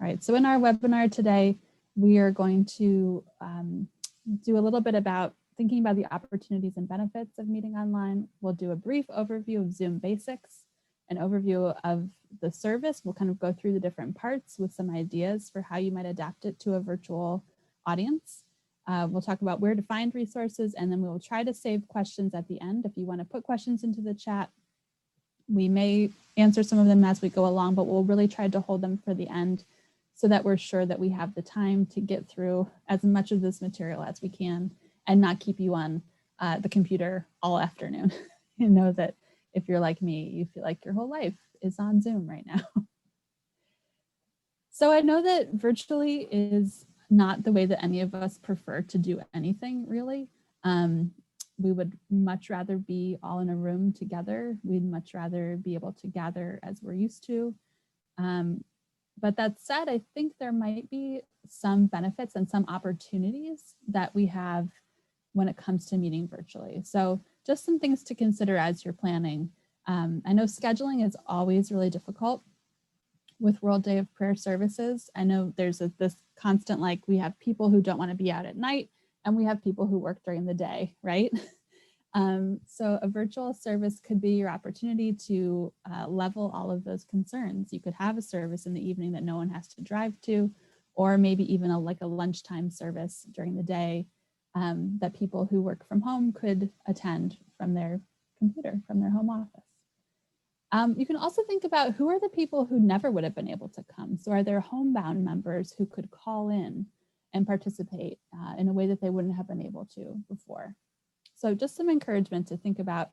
All right, so in our webinar today, we are going to do a little bit about thinking about the opportunities and benefits of meeting online. We'll do a brief overview of Zoom basics, an overview of the service. We'll kind of go through the different parts with some ideas for how you might adapt it to a virtual audience. We'll talk about where to find resources, and then we will try to save questions at the end. If you want to put questions into the chat, we may answer some of them as we go along, but we'll really try to hold them for the end so that we're sure that we have the time to get through as much of this material as we can and not keep you on the computer all afternoon. You know that if you're like me, you feel like your whole life is on Zoom right now. So I know that virtually is not the way that any of us prefer to do anything, really. We would much rather be all in a room together. We'd much rather be able to gather as we're used to. But that said, I think there might be some benefits and some opportunities that we have when it comes to meeting virtually. So just some things to consider as you're planning. I know scheduling is always really difficult with World Day of Prayer services. I know there's this constant, like, we have people who don't want to be out at night and we have people who work during the day, right? So a virtual service could be your opportunity to level all of those concerns. You could have a service in the evening that no one has to drive to, or maybe even like a lunchtime service during the day that people who work from home could attend from their computer, from their home office. You can also think about who are the people who never would have been able to come. So are there homebound members who could call in and participate in a way that they wouldn't have been able to before? So just some encouragement to think about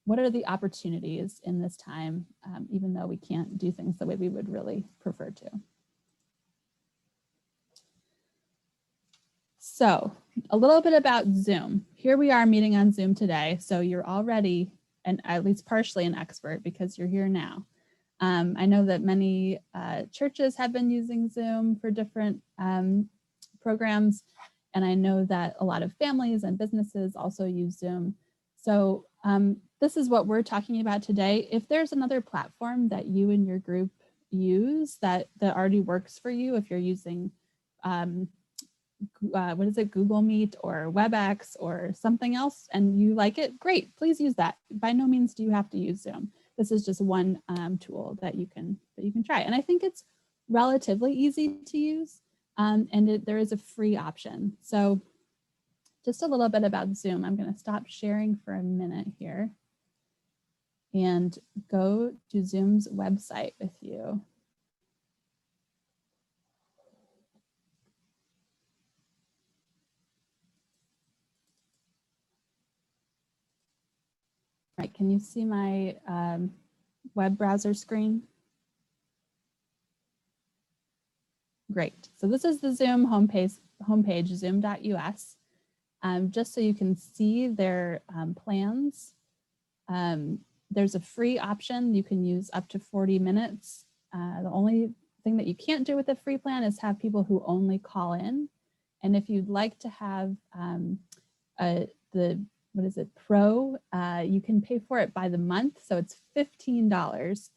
what are the opportunities in this time, even though we can't do things the way we would really prefer to. So a little bit about Zoom. Here we are meeting on Zoom today. So you're already, and at least partially, an expert because you're here now. I know that many churches have been using Zoom for different programs. And I know that a lot of families and businesses also use Zoom. So this is what we're talking about today. If there's another platform that you and your group use that already works for you, if you're using, what is it, Google Meet or WebEx or something else, and you like it, great, please use that. By no means do you have to use Zoom. This is just one tool that you can try. And I think it's relatively easy to use. And there is a free option. So just a little bit about Zoom. I'm going to stop sharing for a minute here and go to Zoom's website with you. All right, can you see my web browser screen? Great. So this is the Zoom homepage, zoom.us. Just so you can see their plans. There's a free option. You can use up to 40 minutes. The only thing that you can't do with a free plan is have people who only call in. And if you'd like to have what is it, Pro, you can pay for it by the month. So it's $15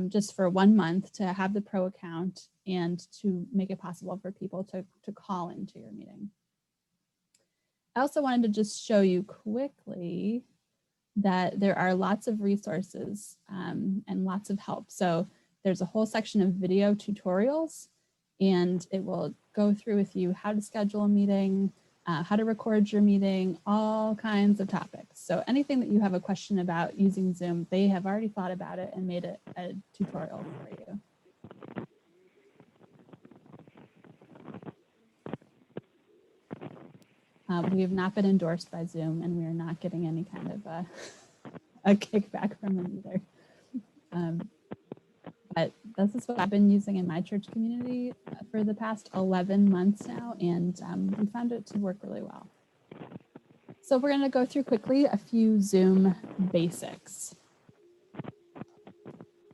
just for 1 month to have the Pro account and to make it possible for people to call into your meeting. I also wanted to just show you quickly that there are lots of resources and lots of help. So there's a whole section of video tutorials, and it will go through with you how to schedule a meeting, how to record your meeting, all kinds of topics. So anything that you have a question about using Zoom, they have already thought about it and made it a tutorial for you. We have not been endorsed by Zoom, and we are not getting any kind of a kickback from them either. But this is what I've been using in my church community for the past 11 months now, and we found it to work really well. So we're going to go through quickly a few Zoom basics.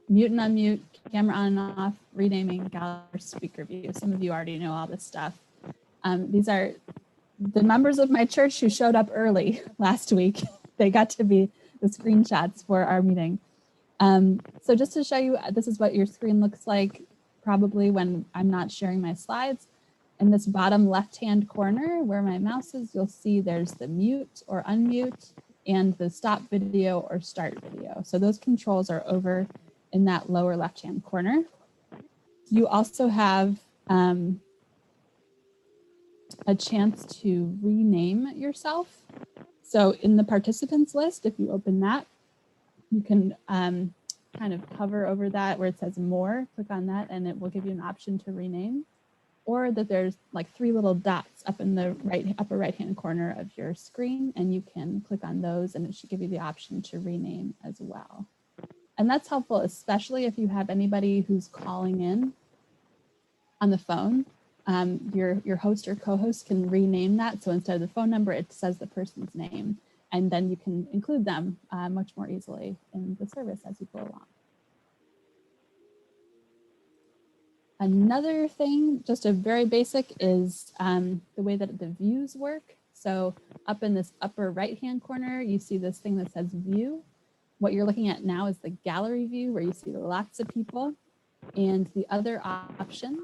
Mute and unmute, camera on and off, renaming, gallery, speaker view. Some of you already know all this stuff. These are the members of my church who showed up early last week. They got to be the screenshots for our meeting. So just to show you, this is what your screen looks like. probably when I'm not sharing my slides. In this bottom left-hand corner where my mouse is, you'll see there's the mute or unmute and the stop video or start video. So those controls are over in that lower left-hand corner. You also have a chance to rename yourself. So in the participants list, if you open that, you can kind of hover over that where it says more, click on that, and it will give you an option to rename. Or that there's like 3 little dots up in the upper right-hand corner of your screen, and you can click on those and it should give you the option to rename as well. And that's helpful, especially if you have anybody who's calling in on the phone. Your host or co-host can rename that. So instead of the phone number, it says the person's name, and then you can include them much more easily in the service as you go along. Another thing, just a very basic, is the way that the views work. So up in this upper right-hand corner, you see this thing that says view. What you're looking at now is the gallery view where you see lots of people. And the other option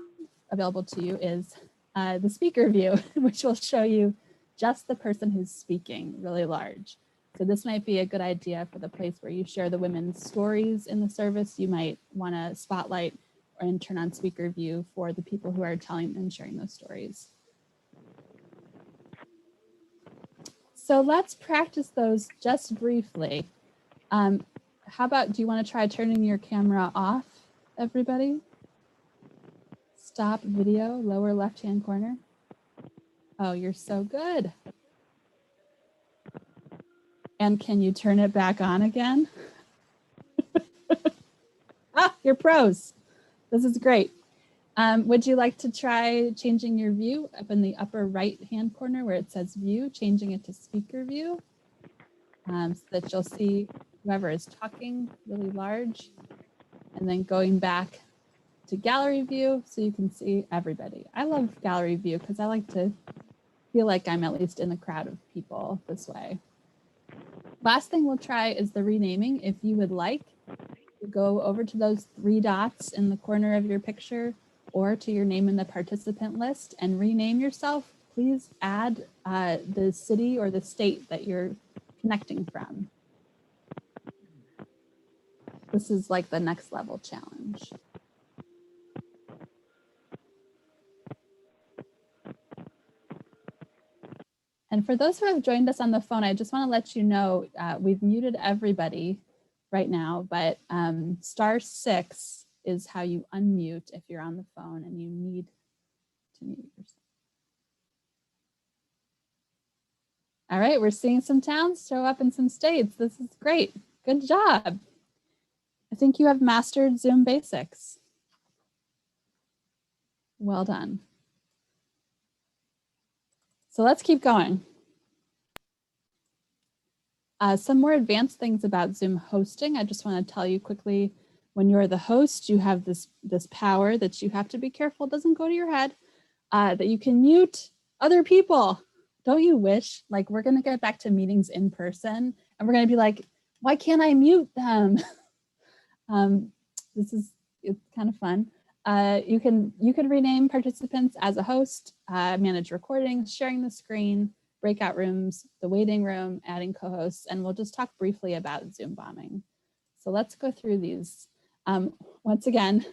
available to you is the speaker view, which will show you just the person who's speaking really large. So this might be a good idea for the place where you share the women's stories in the service. You might want to spotlight and turn on speaker view for the people who are telling and sharing those stories. So let's practice those just briefly. How about, do you want to try turning your camera off, everybody? Stop video, lower left-hand corner. Oh, you're so good. And can you turn it back on again? Ah, you're pros. This is great. Would you like to try changing your view up in the upper right-hand corner where it says view, changing it to speaker view, so that you'll see whoever is talking really large, and then going back to gallery view so you can see everybody. I love gallery view because I like to feel like I'm at least in the crowd of people this way. Last thing we'll try is the renaming. If you would like, you go over to those 3 dots in the corner of your picture or to your name in the participant list and rename yourself. Please add the city or the state that you're connecting from. This is like the next level challenge. And for those who have joined us on the phone, I just want to let you know we've muted everybody right now, but *6 is how you unmute if you're on the phone and you need to mute yourself. All right, we're seeing some towns show up in some states. This is great. Good job. I think you have mastered Zoom basics. Well done. So let's keep going. Some more advanced things about Zoom hosting. I just want to tell you quickly, when you're the host, you have this power that you have to be careful it doesn't go to your head, that you can mute other people. Don't you wish? Like, we're going to get back to meetings in person and we're going to be like, why can't I mute them? It's kind of fun. You can rename participants as a host, manage recordings, sharing the screen, breakout rooms, the waiting room, adding co-hosts, and we'll just talk briefly about Zoom bombing. So let's go through these. Once again,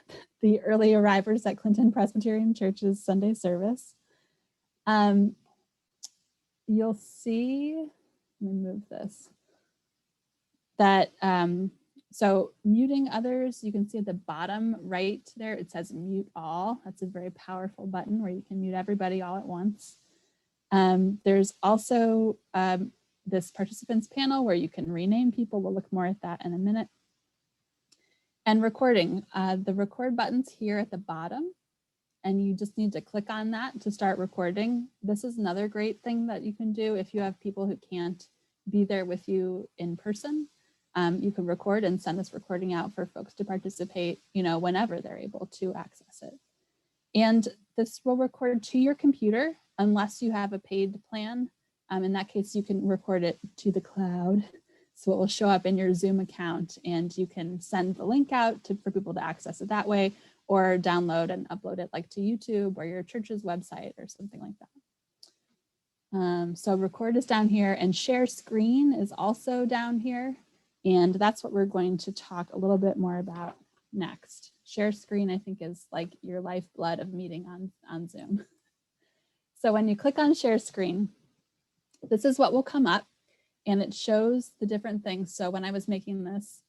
the early arrivals at Clinton Presbyterian Church's Sunday service. You'll see, let me move this, that so muting others, you can see at the bottom right there, it says mute all. That's a very powerful button where you can mute everybody all at once. There's also this participants panel where you can rename people. We'll look more at that in a minute. And recording, the record button's here at the bottom, and you just need to click on that to start recording. This is another great thing that you can do if you have people who can't be there with you in person. You can record and send this recording out for folks to participate, whenever they're able to access it. And this will record to your computer unless you have a paid plan. In that case, you can record it to the cloud. So it will show up in your Zoom account and you can send the link out for people to access it that way, or download and upload it like to YouTube or your church's website or something like that. So record is down here, and share screen is also down here. And that's what we're going to talk a little bit more about next. Share screen, I think, is like your lifeblood of meeting on Zoom. So when you click on share screen, this is what will come up, and it shows the different things. So when I was making this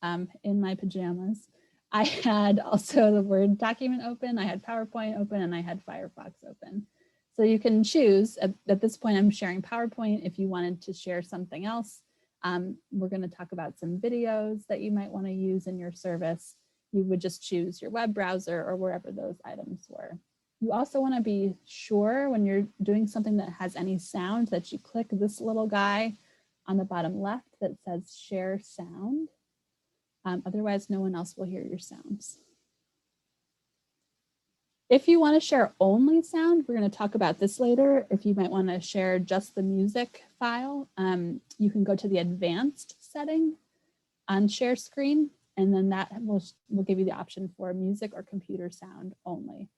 in my pajamas, I had also the Word document open, I had PowerPoint open, and I had Firefox open. So you can choose, at this point I'm sharing PowerPoint. If you wanted to share something else, we're going to talk about some videos that you might want to use in your service. You would just choose your web browser or wherever those items were. You also want to be sure when you're doing something that has any sound that you click this little guy on the bottom left that says share sound. Otherwise, no one else will hear your sounds. If you want to share only sound, we're going to talk about this later. If you might want to share just the music file, you can go to the advanced setting on share screen, and then that will give you the option for music or computer sound only.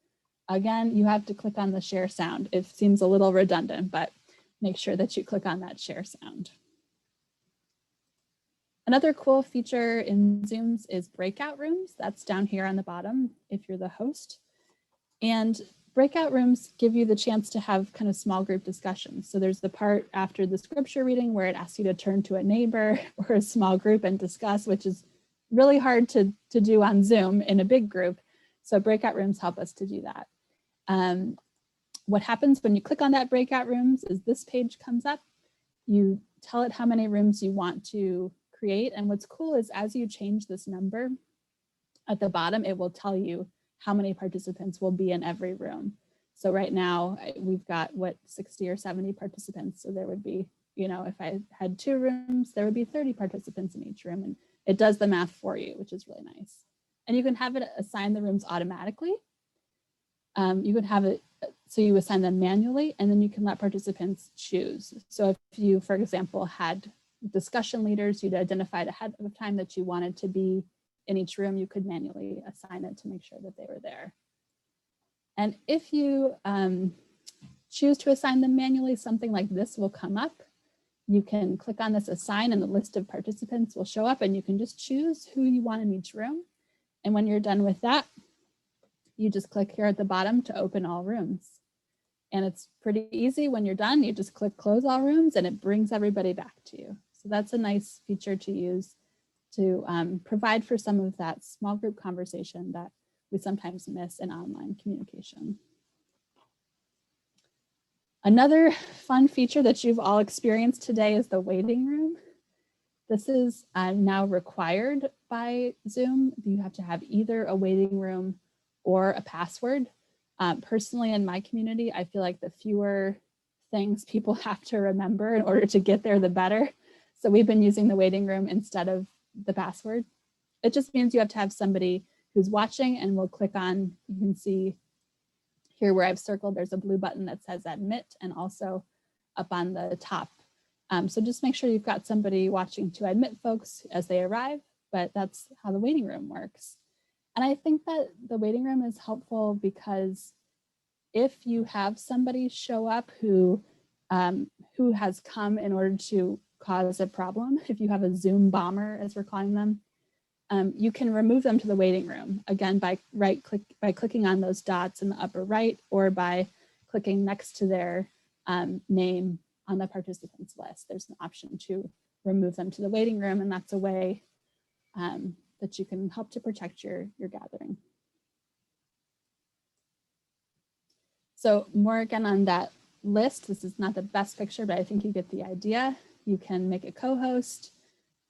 Again, you have to click on the share sound. It seems a little redundant, but make sure that you click on that share sound. Another cool feature in Zooms is breakout rooms. That's down here on the bottom if you're the host. And breakout rooms give you the chance to have kind of small group discussions. So there's the part after the scripture reading where it asks you to turn to a neighbor or a small group and discuss, which is really hard to do on Zoom in a big group. So breakout rooms help us to do that. What happens when you click on that breakout rooms is this page comes up. You tell it how many rooms you want to create. And what's cool is as you change this number at the bottom, it will tell you how many participants will be in every room. So right now we've got 60 or 70 participants. So there would be, if I had 2 rooms, there would be 30 participants in each room, and it does the math for you, which is really nice. And you can have it assign the rooms automatically. You could have it, so you assign them manually, and then you can let participants choose. So if you, for example, had discussion leaders, you'd identified ahead of time that you wanted to be in each room, you could manually assign it to make sure that they were there. And if you choose to assign them manually, something like this will come up. You can click on this assign and the list of participants will show up, and you can just choose who you want in each room. And when you're done with that, you just click here at the bottom to open all rooms. And it's pretty easy. When you're done, you just click close all rooms and it brings everybody back to you. So that's a nice feature to use to provide for some of that small group conversation that we sometimes miss in online communication. Another fun feature that you've all experienced today is the waiting room. This is now required by Zoom. You have to have either a waiting room or a password. Personally, in my community, I feel like the fewer things people have to remember in order to get there, the better. So we've been using the waiting room instead of the password. It just means you have to have somebody who's watching, and we'll click on, you can see here where I've circled, there's a blue button that says admit, and also up on the top. So just make sure you've got somebody watching to admit folks as they arrive, but that's how the waiting room works. And I think that the waiting room is helpful because if you have somebody show up who has come in order to cause a problem, if you have a Zoom bomber, as we're calling them, you can remove them to the waiting room, again, by clicking on those dots in the upper right, or by clicking next to their name on the participants list. There's an option to remove them to the waiting room, and that's a way that you can help to protect your gathering. So more again on that list, this is not the best picture, but I think you get the idea. You can make a co-host.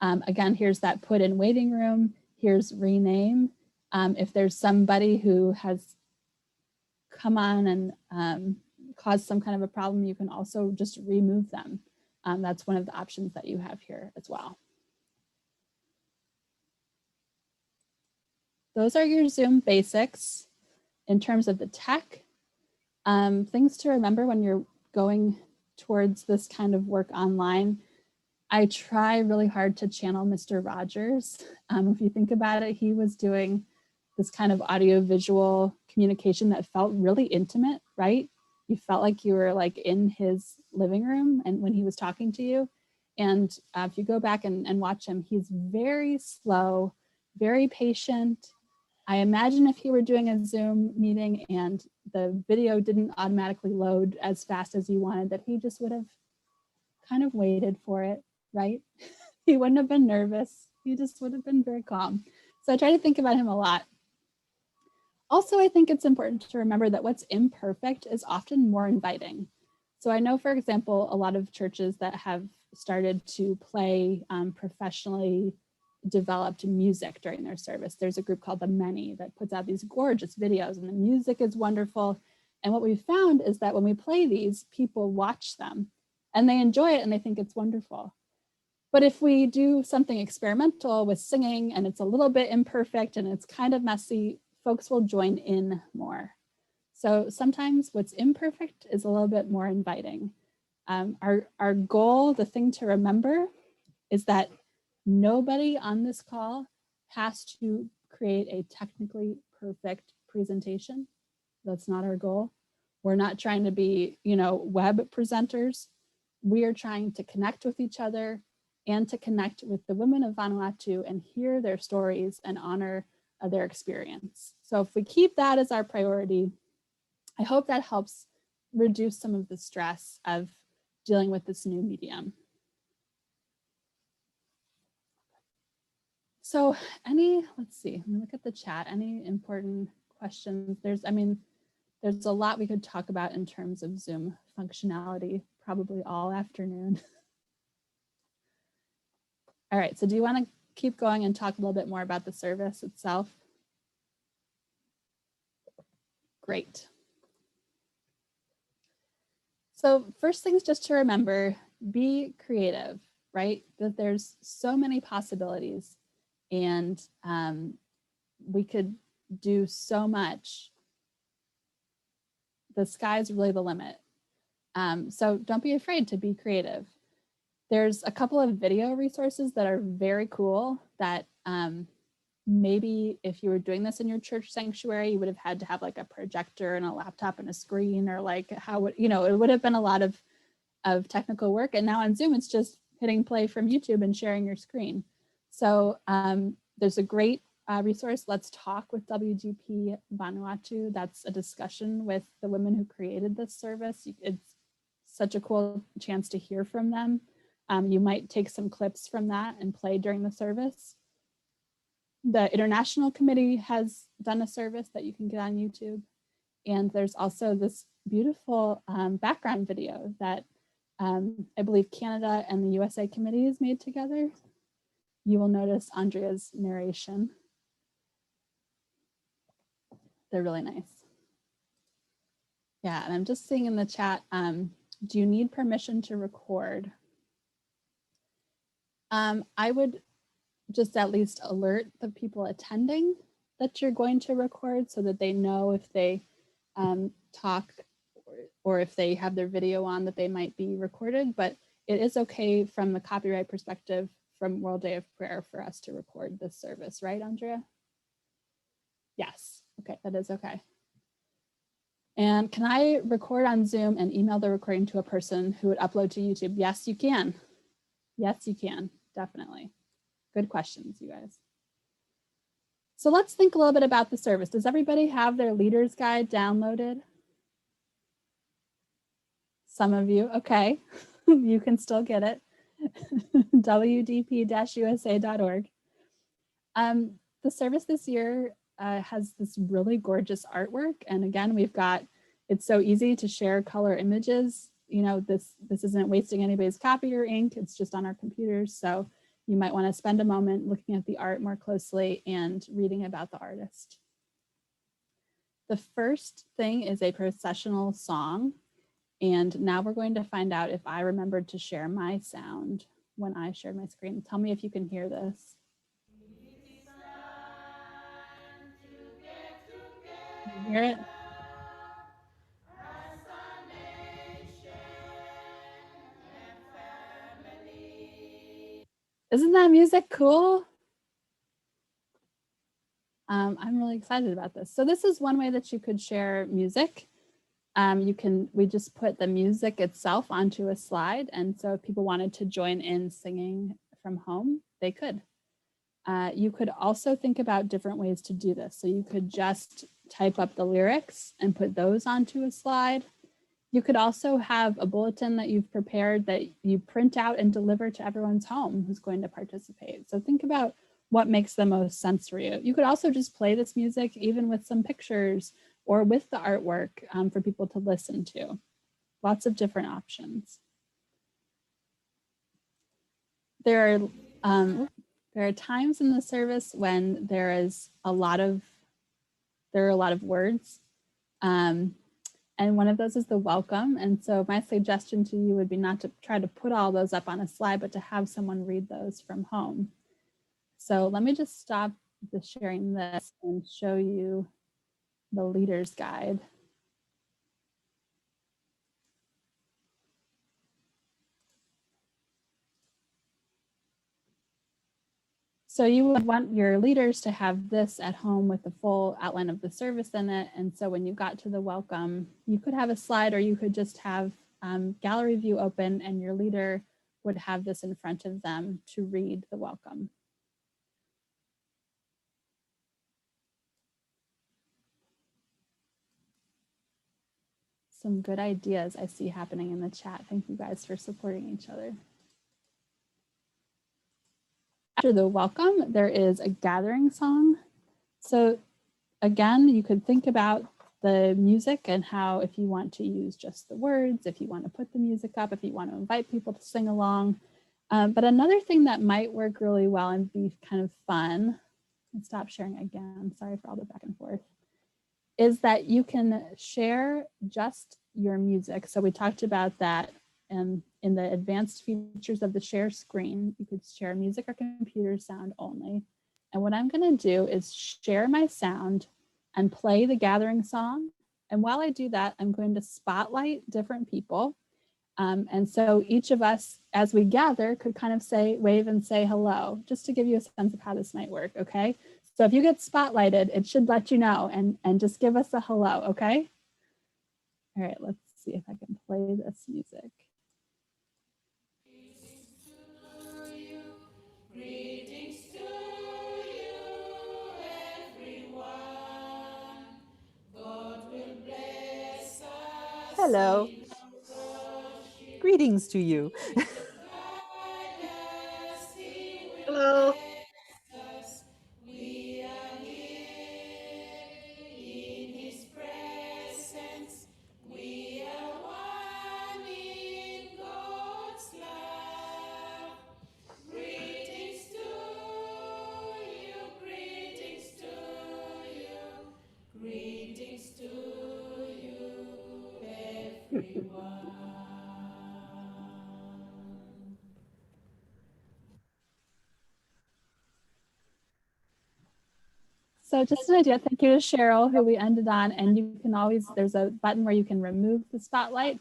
Again, here's that put in waiting room. Here's rename. If there's somebody who has come on and caused some kind of a problem, you can also just remove them. That's one of the options that you have here as well. Those are your Zoom basics. In terms of the tech, things to remember when you're going towards this kind of work online. I try really hard to channel Mr. Rogers. If you think about it, he was doing this kind of audio-visual communication that felt really intimate, right? You felt like you were like in his living room and when he was talking to you. And if you go back and watch him, he's very slow, very patient. I imagine if he were doing a Zoom meeting and the video didn't automatically load as fast as you wanted, that he just would have kind of waited for it, right? He wouldn't have been nervous. He just would have been very calm. So I try to think about him a lot. Also, I think it's important to remember that what's imperfect is often more inviting. So I know, for example, a lot of churches that have started to play professionally developed music during their service. There's a group called The Many that puts out these gorgeous videos and the music is wonderful. And what we found is that when we play these, people watch them and they enjoy it and they think it's wonderful. But if we do something experimental with singing and it's a little bit imperfect and it's kind of messy, folks will join in more. So sometimes what's imperfect is a little bit more inviting. Our goal, the thing to remember, is that nobody on this call has to create a technically perfect presentation. That's not our goal. We're not trying to be, web presenters. We are trying to connect with each other and to connect with the women of Vanuatu and hear their stories and honor their experience. So if we keep that as our priority, I hope that helps reduce some of the stress of dealing with this new medium. So let's see, let me look at the chat. Any important questions? There's a lot we could talk about in terms of Zoom functionality, probably all afternoon. All right, so do you want to keep going and talk a little bit more about the service itself? Great. So first things just to remember, be creative, right? That there's so many possibilities and we could do so much. The sky's really the limit. So don't be afraid to be creative. There's a couple of video resources that are very cool that maybe if you were doing this in your church sanctuary, you would have had to have like a projector and a laptop and a screen, or like how would, it would have been a lot of technical work. And now on Zoom, it's just hitting play from YouTube and sharing your screen. So there's a great resource, Let's Talk with WDP Vanuatu. That's a discussion with the women who created this service. It's such a cool chance to hear from them. You might take some clips from that and play during the service. The International Committee has done a service that you can get on YouTube. And there's also this beautiful background video that I believe Canada and the USA committees made together. You will notice Andrea's narration. They're really nice. Yeah, and I'm just seeing in the chat, do you need permission to record? I would just at least alert the people attending that you're going to record so that they know if they talk or if they have their video on that they might be recorded, but it is okay from the copyright perspective from World Day of Prayer for us to record this service, right, Andrea? Yes, okay, that is okay. And can I record on Zoom and email the recording to a person who would upload to YouTube? Yes, you can. Yes, you can, definitely. Good questions, you guys. So let's think a little bit about the service. Does everybody have their leader's guide downloaded? Some of you, okay. You can still get it. WDP-USA.org. The service this year has this really gorgeous artwork. And again, it's so easy to share color images. This isn't wasting anybody's copy or ink. It's just on our computers. So you might want to spend a moment looking at the art more closely and reading about the artist. The first thing is a processional song. And now we're going to find out if I remembered to share my sound when I shared my screen. Tell me if you can hear this. Can you hear it? Isn't that music cool? I'm really excited about this. So this is one way that you could share music. We just put the music itself onto a slide. And so if people wanted to join in singing from home, they could. You could also think about different ways to do this. So you could just type up the lyrics and put those onto a slide. You could also have a bulletin that you've prepared that you print out and deliver to everyone's home who's going to participate. So think about what makes the most sense for you. You could also just play this music even with some pictures or with the artwork for people to listen to. Lots of different options. There are times in the service when there are a lot of words. And one of those is the welcome. And so my suggestion to you would be not to try to put all those up on a slide, but to have someone read those from home. So let me just stop the sharing this and show you the leader's guide. So you would want your leaders to have this at home with the full outline of the service in it. And so when you got to the welcome, you could have a slide or you could just have gallery view open and your leader would have this in front of them to read the welcome. Some good ideas I see happening in the chat. Thank you guys for supporting each other. After the welcome, there is a gathering song. So again, you could think about the music and how if you want to use just the words, if you want to put the music up, if you want to invite people to sing along. But another thing that might work really well and be kind of fun, and stop sharing again, sorry for all the back and forth, is that you can share just your music. So we talked about that in the advanced features of the share screen. You could share music or computer sound only. And what I'm going to do is share my sound and play the gathering song. And while I do that, I'm going to spotlight different people. And so each of us, as we gather, could kind of wave and say hello, just to give you a sense of how this might work, okay? So if you get spotlighted, it should let you know and just give us a hello, okay? All right, let's see if I can play this music. Greetings to you, everyone. God will bless us. Hello. Greetings to you. Hello. We are here in His presence. We are one in God's love. Greetings to you, greetings to you, greetings to you, everyone. So just an idea, thank you to Cheryl, who we ended on, and you can always, there's a button where you can remove the spotlight,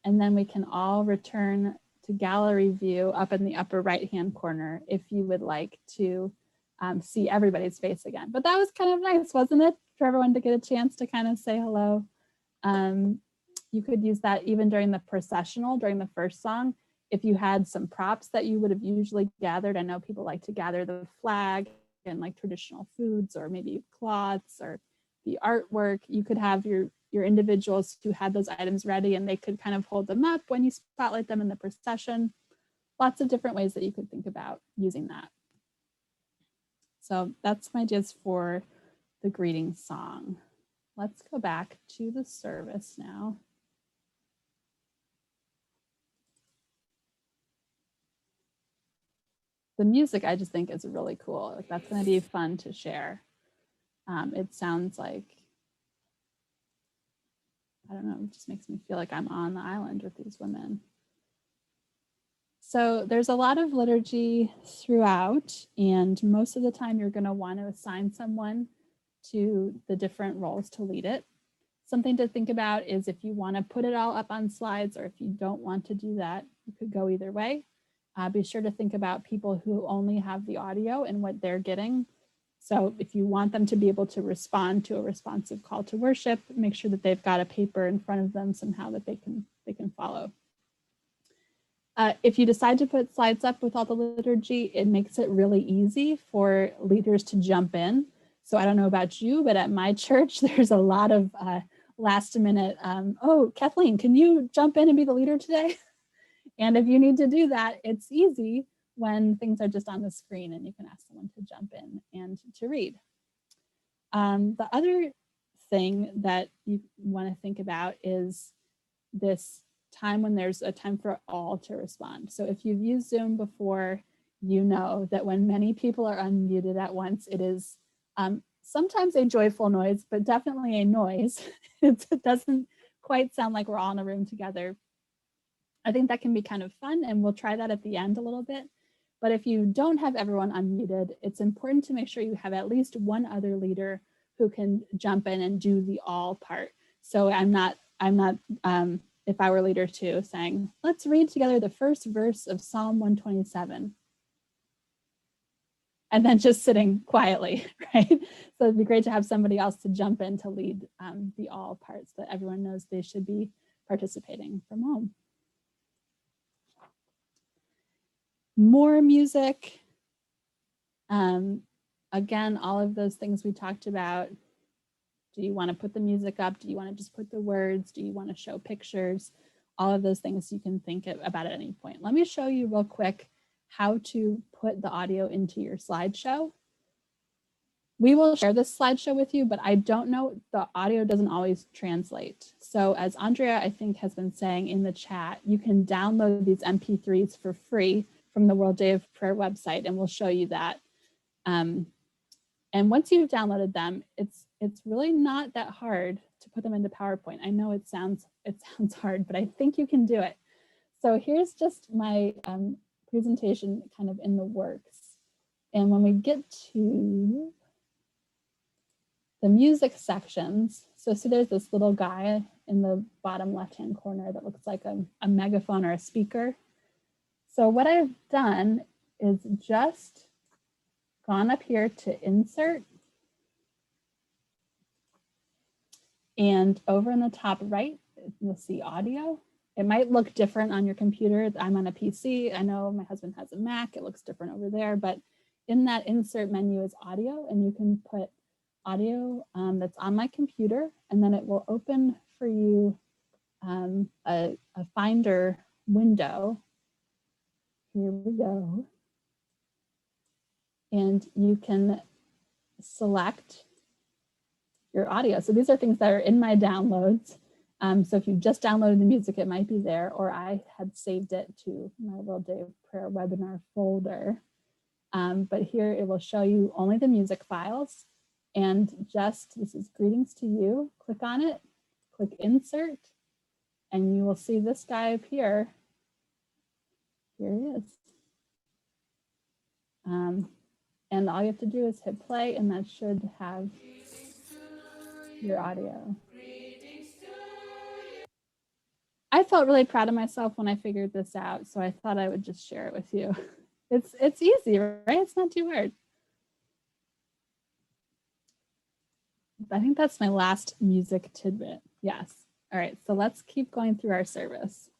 and then we can all return to gallery view up in the upper right-hand corner if you would like to see everybody's face again. But that was kind of nice, wasn't it? For everyone to get a chance to kind of say hello. You could use that even during the processional, during the first song. If you had some props that you would have usually gathered, I know people like to gather the flag and like traditional foods or maybe cloths or the artwork. You could have your individuals who had those items ready and they could kind of hold them up when you spotlight them in the procession. Lots of different ways that you could think about using that. So that's my ideas for the greeting song. Let's go back to the service now. The music I just think is really cool. Like that's going to be fun to share. It sounds like, I don't know, it just makes me feel like I'm on the island with these women. So there's a lot of liturgy throughout, and most of the time you're going to want to assign someone to the different roles to lead it. Something to think about is if you want to put it all up on slides or if you don't want to do that, you could go either way. Be sure to think about people who only have the audio and what they're getting. So if you want them to be able to respond to a responsive call to worship, make sure that they've got a paper in front of them somehow that they can follow. If you decide to put slides up with all the liturgy, it makes it really easy for leaders to jump in. So I don't know about you, but at my church, there's a lot of last minute, oh, Kathleen, can you jump in and be the leader today? And if you need to do that, it's easy when things are just on the screen and you can ask someone to jump in and to read. The other thing that you want to think about is this time when there's a time for all to respond. So if you've used Zoom before, you know that when many people are unmuted at once, it is sometimes a joyful noise, but definitely a noise. It doesn't quite sound like we're all in a room together. I think that can be kind of fun, and we'll try that at the end a little bit. But if you don't have everyone unmuted, it's important to make sure you have at least one other leader who can jump in and do the all part. So I'm not if I were leader two, saying, let's read together the first verse of Psalm 127. And then just sitting quietly, right? So it'd be great to have somebody else to jump in to lead the all parts that everyone knows they should be participating from home. More music. Again, all of those things we talked about. Do you want to put the music up? Do you want to just put the words? Do you want to show pictures? All of those things you can think about at any point. Let me show you real quick how to put the audio into your slideshow. We will share this slideshow with you, but I don't know, the audio doesn't always translate. So as Andrea, I think, has been saying in the chat, you can download these MP3s for free from the World Day of Prayer website, and we'll show you that. And once you've downloaded them, it's really not that hard to put them into PowerPoint. I know it sounds hard, but I think you can do it. So here's just my presentation kind of in the works. And when we get to the music sections, so see there's this little guy in the bottom left-hand corner that looks like a megaphone or a speaker. So what I've done is just gone up here to insert, and over in the top right, you'll see audio. It might look different on your computer. I'm on a PC. I know my husband has a Mac. It looks different over there, but in that insert menu is audio, and you can put audio that's on my computer, and then it will open for you a Finder window. Here we go. And you can select your audio. So these are things that are in my downloads. So if you just downloaded the music, it might be there, or I had saved it to my World Day of Prayer webinar folder. But here it will show you only the music files, and just, this is greetings to you. Click on it, click insert, and you will see this guy appear. Here he is. And all you have to do is hit play, and that should have your audio. I felt really proud of myself when I figured this out, so I thought I would just share it with you. It's easy, right? It's not too hard. I think that's my last music tidbit. Yes. All right, so let's keep going through our service.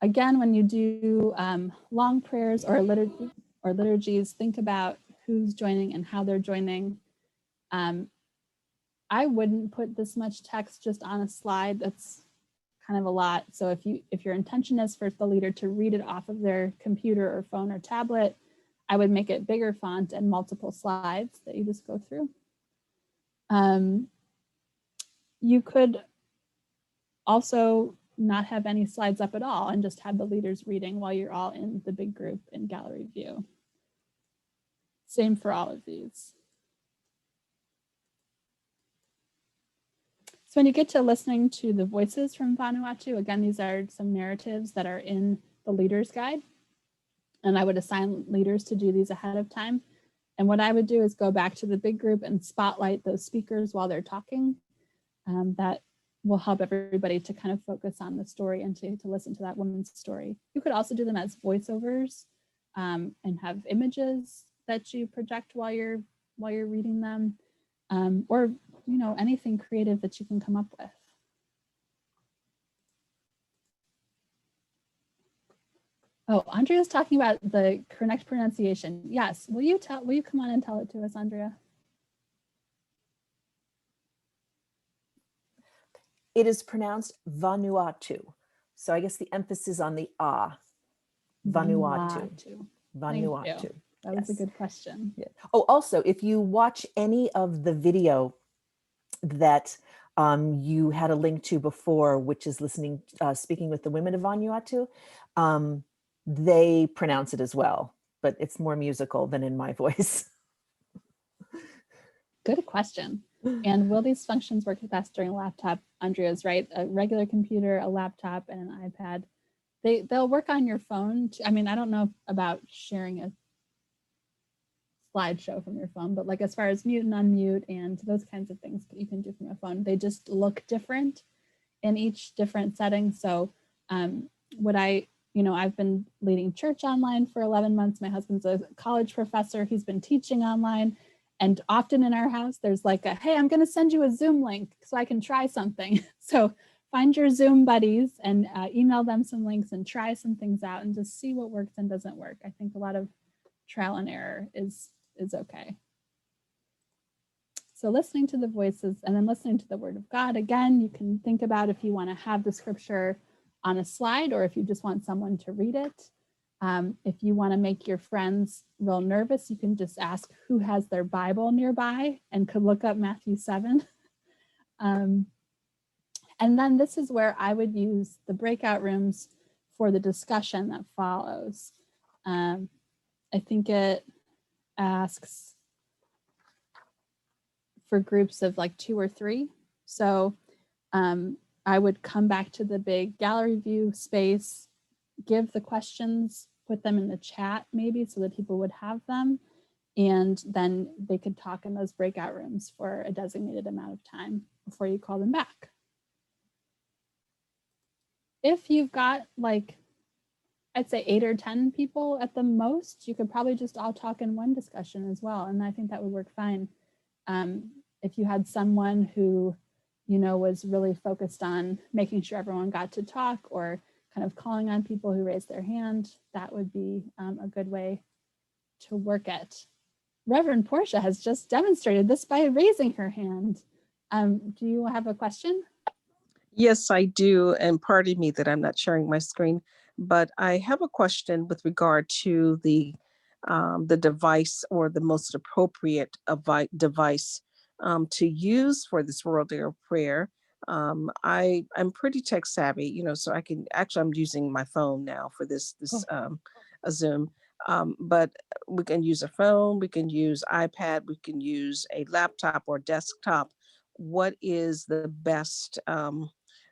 Again, when you do long prayers or liturgies, think about who's joining and how they're joining. I wouldn't put this much text just on a slide. That's kind of a lot. So if your intention is for the leader to read it off of their computer or phone or tablet, I would make it bigger font and multiple slides that you just go through. You could also not have any slides up at all and just have the leaders reading while you're all in the big group in gallery view. Same for all of these. So when you get to listening to the voices from Vanuatu, again, these are some narratives that are in the leader's guide. And I would assign leaders to do these ahead of time. And what I would do is go back to the big group and spotlight those speakers while they're talking. That will help everybody to kind of focus on the story and to listen to that woman's story. You could also do them as voiceovers and have images that you project while you're reading them, or anything creative that you can come up with. Oh, Andrea's talking about the correct pronunciation. Yes, will you come on and tell it to us, Andrea? It is pronounced Vanuatu. So I guess the emphasis on the ah. Vanuatu. Vanuatu. That was a good question. Yeah. Oh, also, if you watch any of the video that you had a link to before, which is speaking with the women of Vanuatu, they pronounce it as well, but it's more musical than in my voice. Good question. And will these functions work best during a laptop? Andrea's right. A regular computer, a laptop, and an iPad. They'll work on your phone. I mean, I don't know about sharing a slideshow from your phone, but like as far as mute and unmute and those kinds of things you can do from your phone, they just look different in each different setting. So I've been leading church online for 11 months. My husband's a college professor. He's been teaching online. And often in our house, there's like hey, I'm going to send you a Zoom link so I can try something. So find your Zoom buddies and email them some links and try some things out and just see what works and doesn't work. I think a lot of trial and error is okay. So listening to the voices and then listening to the Word of God. Again, you can think about if you want to have the scripture on a slide or if you just want someone to read it. If you want to make your friends real nervous, you can just ask who has their Bible nearby and could look up Matthew 7. And then this is where I would use the breakout rooms for the discussion that follows. I think it asks for groups of like 2 or 3. So I would come back to the big gallery view space, give the questions, put them in the chat maybe so that people would have them, and then they could talk in those breakout rooms for a designated amount of time before you call them back. If you've got like, I'd say 8 or 10 people at the most, you could probably just all talk in one discussion as well. And I think that would work fine. If you had someone who, was really focused on making sure everyone got to talk or kind of calling on people who raised their hand, that would be a good way to work it. Reverend Portia has just demonstrated this by raising her hand. Do you have a question? Yes, I do. And pardon me that I'm not sharing my screen, but I have a question with regard to the device or the most appropriate device to use for this World Day of Prayer. I'm pretty tech savvy, so I can I'm using my phone now for this a Zoom. But we can use a phone, we can use iPad, we can use a laptop or desktop. What is the best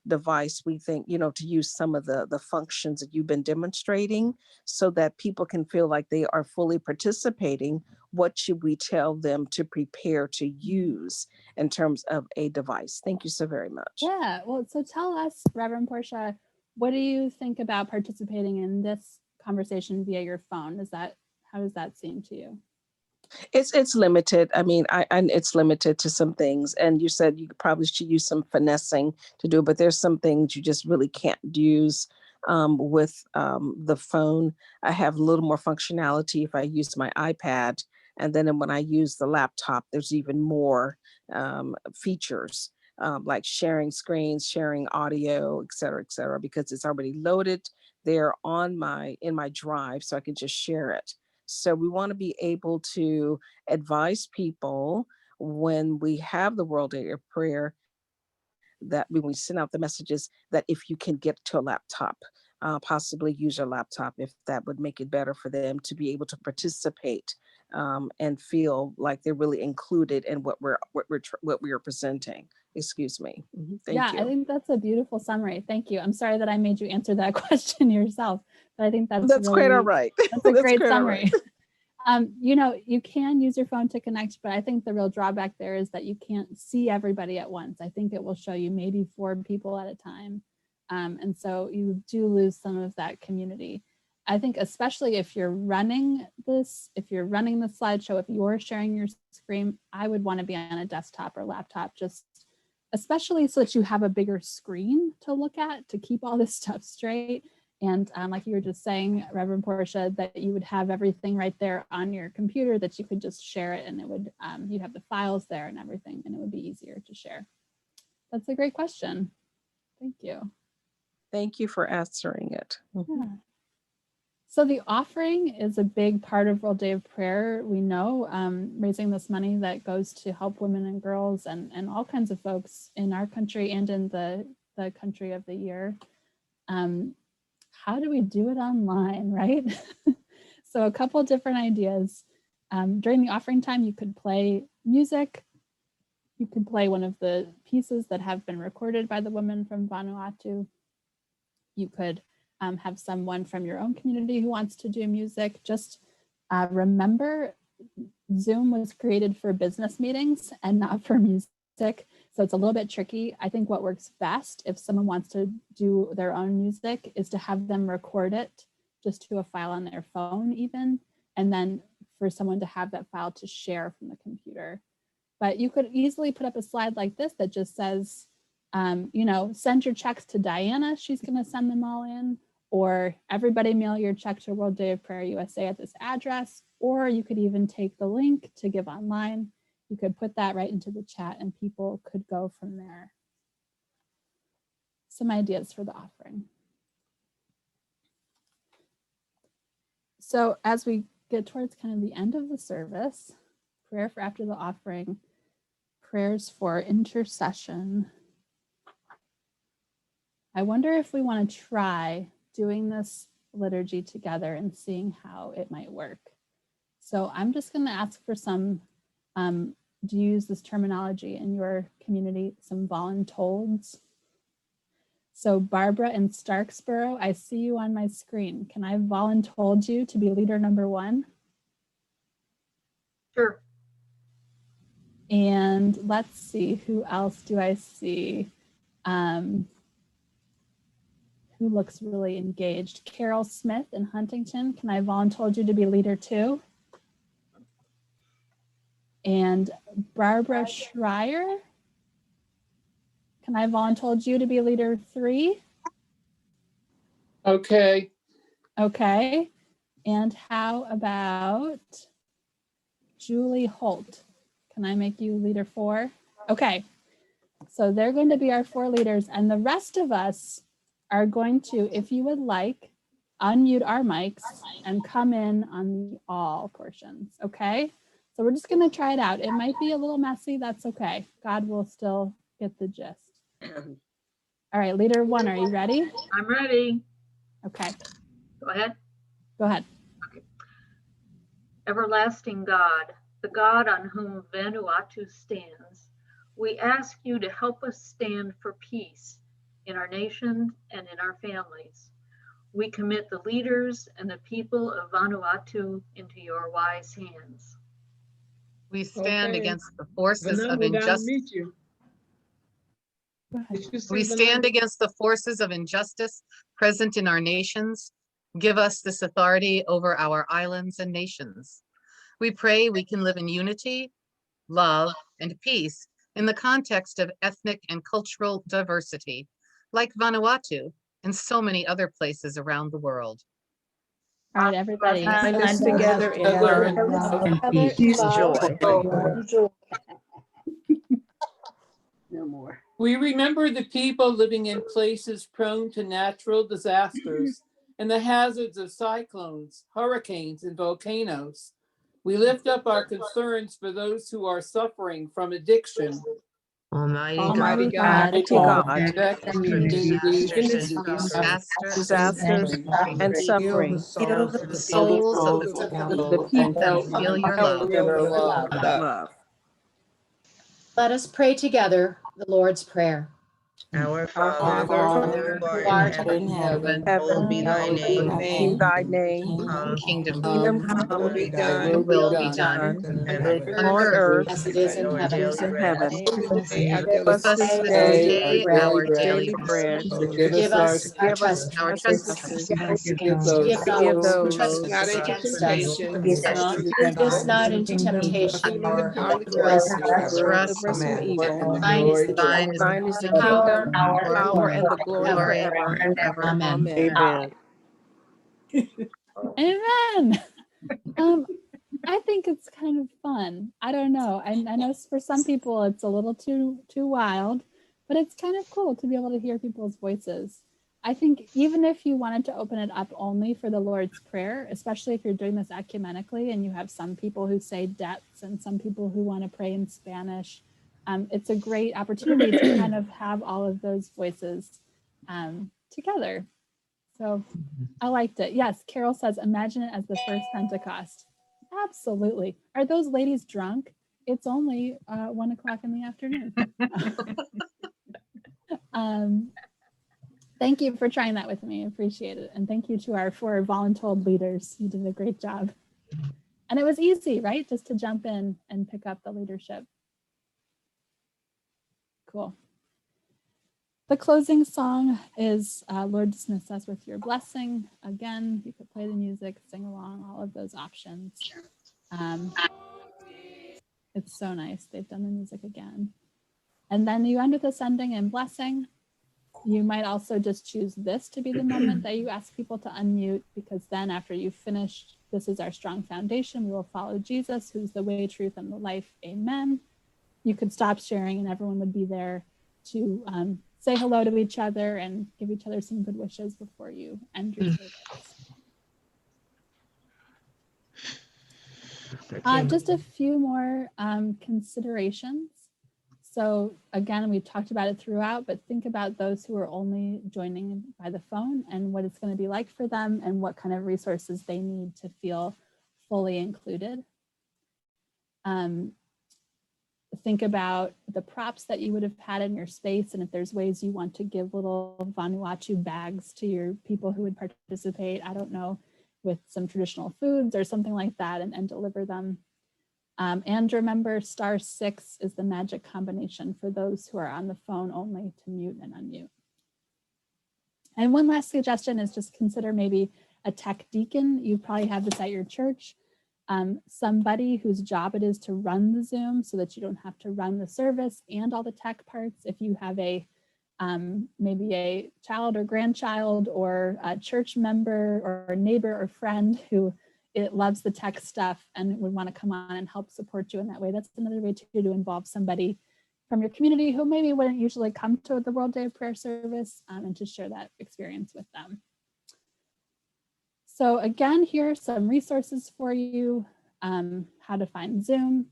device we think, to use some of the functions that you've been demonstrating so that people can feel like they are fully participating? What should we tell them to prepare to use in terms of a device? Thank you so very much. Yeah, well, so tell us, Reverend Portia, what do you think about participating in this conversation via your phone? How does that seem to you? It's limited. I mean, it's limited to some things. And you said you probably should use some finessing to do it, but there's some things you just really can't use with the phone. I have a little more functionality if I use my iPad. And then when I use the laptop, there's even more features like sharing screens, sharing audio, et cetera, because it's already loaded there in my drive, so I can just share it. So we want to be able to advise people when we have the World Day of Prayer that when we send out the messages, that if you can get to a laptop, possibly use your laptop, if that would make it better for them to be able to participate and feel like they're really included in what we are presenting. Excuse me. Thank you. I think that's a beautiful summary. Thank you. I'm sorry that I made you answer that question yourself, but I think that's really, quite all right. That's a great summary. Right. You can use your phone to connect, but I think the real drawback there is that you can't see everybody at once. I think it will show you maybe 4 people at a time. And so you do lose some of that community. I think especially if you're running this, if you're running the slideshow, if you're sharing your screen, I would want to be on a desktop or laptop, just especially so that you have a bigger screen to look at to keep all this stuff straight. And like you were just saying, Reverend Portia, that you would have everything right there on your computer that you could just share it, and it would, you'd have the files there and everything, and it would be easier to share. That's a great question. Thank you. Thank you for answering it. Yeah. So the offering is a big part of World Day of Prayer. We know raising this money that goes to help women and girls and all kinds of folks in our country and in the country of the year. How do we do it online, right? So a couple different ideas. During the offering time, you could play music. You could play one of the pieces that have been recorded by the women from Vanuatu. You could have someone from your own community who wants to do music. Just remember, Zoom was created for business meetings and not for music. So it's a little bit tricky. I think what works best if someone wants to do their own music is to have them record it just to a file on their phone even, and then for someone to have that file to share from the computer. But you could easily put up a slide like this that just says, you know, send your checks to Diana, she's gonna send them all in, or everybody mail your check to World Day of Prayer USA at this address, or you could even take the link to give online. You could put that right into the chat and people could go from there. Some ideas for the offering. So as we get towards kind of the end of the service, prayer for after the offering, prayers for intercession. I wonder if we want to try doing this liturgy together and seeing how it might work. So I'm just going to ask for some, do you use this terminology in your community, some voluntolds? So Barbara in Starksboro, I see you on my screen. Can I voluntold you to be leader number 1? Sure. And let's see, who else do I see? Who looks really engaged? Carol Smith in Huntington. Can I voluntold you to be leader 2? And Barbara Schreier. Can I voluntold you to be leader 3? Okay. Okay. And how about Julie Holt? Can I make you leader 4? Okay. So they're going to be our 4 leaders, and the rest of us are going to, if you would like, unmute our mics and come in on the all portions, okay? So we're just gonna try it out. It might be a little messy, that's okay. God will still get the gist. All right, leader 1, are you ready? I'm ready. Okay, Go ahead. go ahead. Okay. Everlasting God, the God on whom Vanuatu stands, we ask you to help us stand for peace in our nation and in our families. We commit the leaders and the people of Vanuatu into your wise hands. We stand Okay. against the forces Vanessa, of we gotta injustice. meet you. Go ahead. Did you say We stand Vanessa? against the forces of injustice present in our nations. Give us this authority over our islands and nations. We pray we can live in unity, love, and peace in the context of ethnic and cultural diversity, like Vanuatu and so many other places around the world. All right, everybody. Bind us together in Together love in and peace. peace and joy. No more. We remember the people living in places prone to natural disasters and the hazards of cyclones, hurricanes, and volcanoes. We lift up our concerns for those who are suffering from addiction. Almighty God, Protect from communities, disasters and suffering. heal the souls of The people and feel your help love. them love. Let us pray together the Lord's Prayer. Our Our Father, Father, who art who in art heaven, in heaven, hallowed be thy hallowed be name. thy name. Kingdom Kingdom come, Your will come, be thy done will your be will on be done earth done as in on heaven. on earth earth as it Give is us in our as it heaven. is daily in bread. heaven. Forgive Give us us Give us this our this day trespasses, day our our daily daily bread. bread. Forgive us Forgive our us Forgive us our trespasses. trespasses. forgive Forgive those Forgive those who those not trespass into against us. temptation, who but us not deliver Lead us us not from into evil. For temptation, thine is the power, the for glory, us and the deliver for us praise. us from evil. and the thine is the glory kingdom, Thine is the Thine is the kingdom, power, kingdom, and the power, glory and the glory forever forever. and ever. Amen. Amen. Amen. Um, I think it's kind of fun. I don't know. I know for some people it's a little too wild, but it's kind of cool to be able to hear people's voices. I think even if you wanted to open it up only for the Lord's Prayer, especially if you're doing this ecumenically and you have some people who say debts and some people who want to pray in Spanish, it's a great opportunity to kind of have all of those voices together. So I liked it. Yes, Carol says, imagine it as the first Pentecost. Absolutely. Are those ladies drunk? It's only 1 o'clock in the afternoon. Thank you for trying that with me. I appreciate it. And thank you to our 4 voluntold leaders. You did a great job. And it was easy, right? Just to jump in and pick up the leadership. Cool. The closing song is Lord, dismiss us with your blessing. Again, you could play the music, sing along, all of those options. It's so nice. They've done the music again. And then you end with a sending and blessing. You might also just choose this to be the moment that you ask people to unmute, because then after you've finished, this is our strong foundation. We will follow Jesus, who's the way, truth, and the life. Amen. You could stop sharing and everyone would be there to say hello to each other and give each other some good wishes before you end your service. Just a few more considerations. So again, we've talked about it throughout, but think about those who are only joining by the phone and what it's going to be like for them and what kind of resources they need to feel fully included. Think about the props that you would have had in your space, and if there's ways you want to give little Vanuatu bags to your people who would participate, I don't know, with some traditional foods or something like that, and deliver them. And remember, *6 is the magic combination for those who are on the phone only to mute and unmute. And one last suggestion is just consider maybe a tech deacon. You probably have this at your church. Somebody whose job it is to run the Zoom so that you don't have to run the service and all the tech parts. If you have a maybe a child or grandchild or a church member or a neighbor or friend who loves the tech stuff and would want to come on and help support you in that way, that's another way to involve somebody from your community who maybe wouldn't usually come to the World Day of Prayer service, and to share that experience with them. So again, here are some resources for you, how to find Zoom,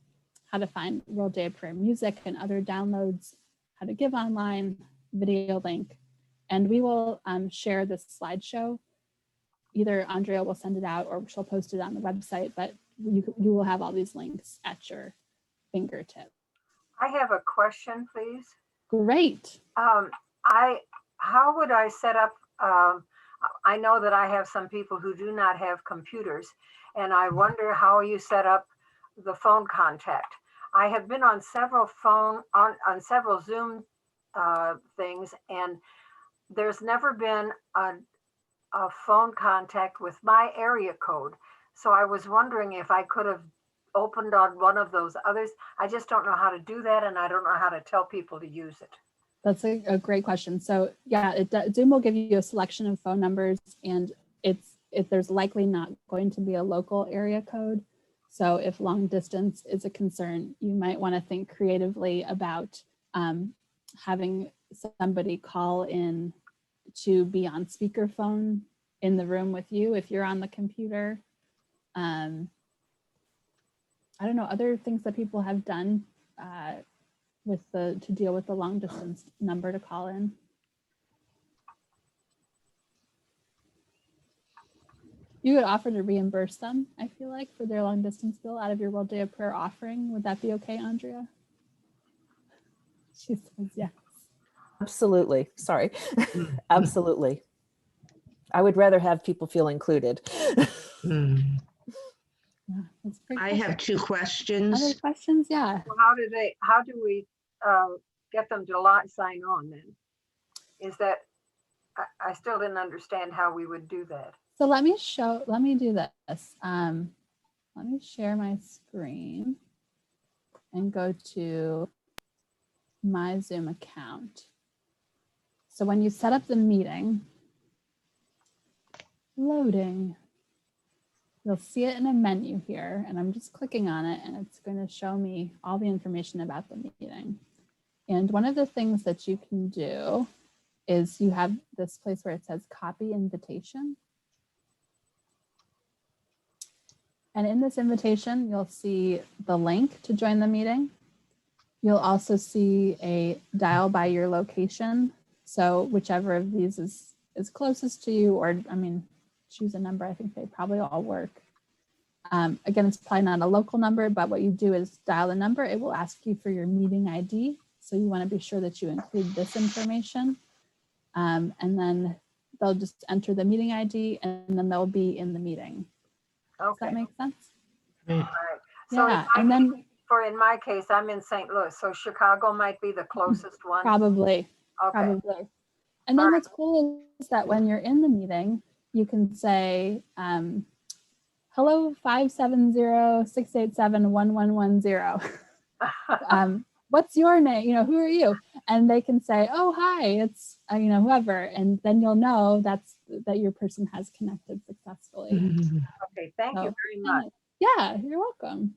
how to find World Day of Prayer music and other downloads, how to give online, video link, and we will share this slideshow. Either Andrea will send it out or she'll post it on the website, but you will have all these links at your fingertip. I have a question, please. Great. How would I set up? I know that I have some people who do not have computers, and I wonder how you set up the phone contact. I have been on several on several Zoom things, and there's never been a phone contact with my area code. So I was wondering if I could have opened on one of those others. I just don't know how to do that, and I don't know how to tell people to use it. That's a great question. So yeah, Zoom will give you a selection of phone numbers, and if there's likely not going to be a local area code. So if long distance is a concern, you might want to think creatively about having somebody call in to be on speakerphone in the room with you if you're on the computer. I don't know, other things that people have done to deal with the long distance number to call in. You would offer to reimburse them, I feel like, for their long distance bill out of your World Day of Prayer offering. Would that be okay, Andrea? She says yes. Absolutely. Sorry. Mm, Absolutely. I would rather have people feel included. mm. Yeah, that's a great I question. have two Other questions. questions? Yeah. Well, how do we get them to sign on then? Is that, I still didn't understand how we would do that. So let me do this. Let me share my screen and go to my Zoom account. So when you set up the meeting, loading, you'll see it in a menu here, and I'm just clicking on it, and it's going to show me all the information about the meeting. And one of the things that you can do is you have this place where it says copy invitation. And in this invitation, you'll see the link to join the meeting. You'll also see a dial by your location. So whichever of these is closest to you, or I mean, choose a number. I think they probably all work. Again, it's probably not a local number, but what you do is dial the number. It will ask you for your meeting ID. So you want to be sure that you include this information. And then they'll just enter the meeting ID, and then they'll be in the meeting. Does Okay. that make sense? All right. So Yeah, and then in my case, I'm in St. Louis, so Chicago might be the closest one. probably. Okay. And then All what's cool is that when you're in the meeting, you can say, hello, 570-687-1110. What's your name? Who are you? And they can say, oh, hi, it's, whoever. And then you'll know that your person has connected successfully. Okay, thank you very much. Yeah, you're welcome.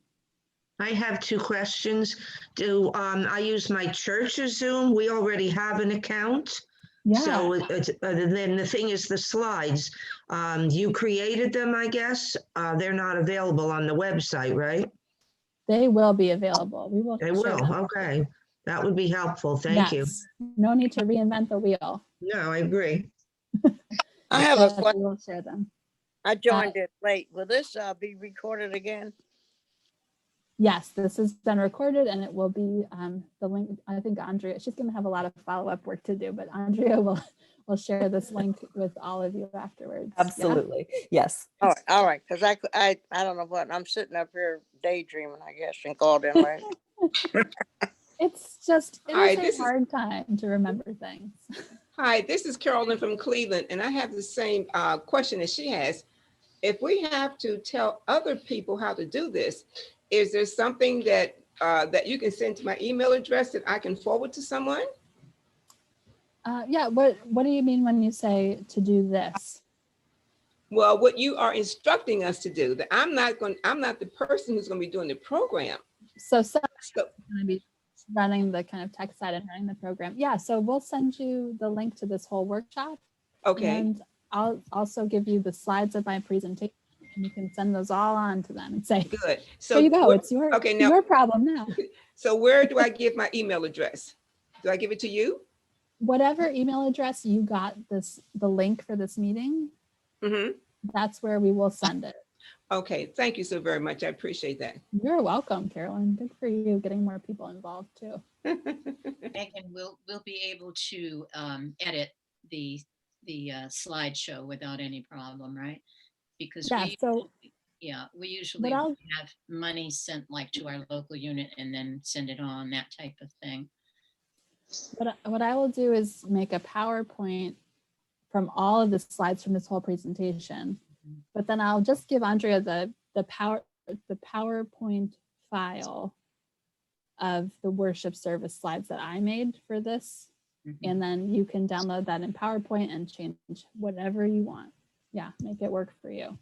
I have two questions. Do I use my church's Zoom? We already have an account. Yeah. So then the thing is the slides. You created them, I guess. They're not available on the website, right? They will be available. We will. They will. Okay. That would be helpful. Thank you. No need to reinvent the wheel. No, I agree. I have a We question. will share them. I joined it late. Will this be recorded again? Yes, this has been recorded, and it will be the link. I think Andrea, she's going to have a lot of follow-up work to do, but Andrea will share this link with all of you afterwards. Absolutely. Yeah? Yes. All right. Because I don't know what, I'm sitting up here daydreaming, I guess, and called in late. It's just, Hi, it is a hard time to remember things. Hi, this is Carolyn from Cleveland, and I have the same question as she has. If we have to tell other people how to do this, is there something that that you can send to my email address that I can forward to someone? Yeah, what do you mean when you say to do this? Well, what you are instructing us to do, that I'm not the person who's going to be doing the program. So someone's going to be running the kind of tech side and running the program. Yeah, so we'll send you the link to this whole workshop. Okay. And I'll also give you the slides of my presentation, and you can send those all on to them and say, good. So here you go. It's your, your problem now. So where do I give my email address? Do I give it to you? Whatever email address you got the link for this meeting, that's where we will send it. Okay, thank you so very much. I appreciate that. You're welcome, Carolyn. Good for you getting more people involved too. Megan, we'll be able to edit the slideshow without any problem, right? Because we usually have money sent like to our local unit and then send it on, that type of thing. What I will do is make a PowerPoint from all of the slides from this whole presentation, but then I'll just give Andrea the PowerPoint file of the worship service slides that I made for this. And then you can download that in PowerPoint and change whatever you want. Yeah, make it work for you.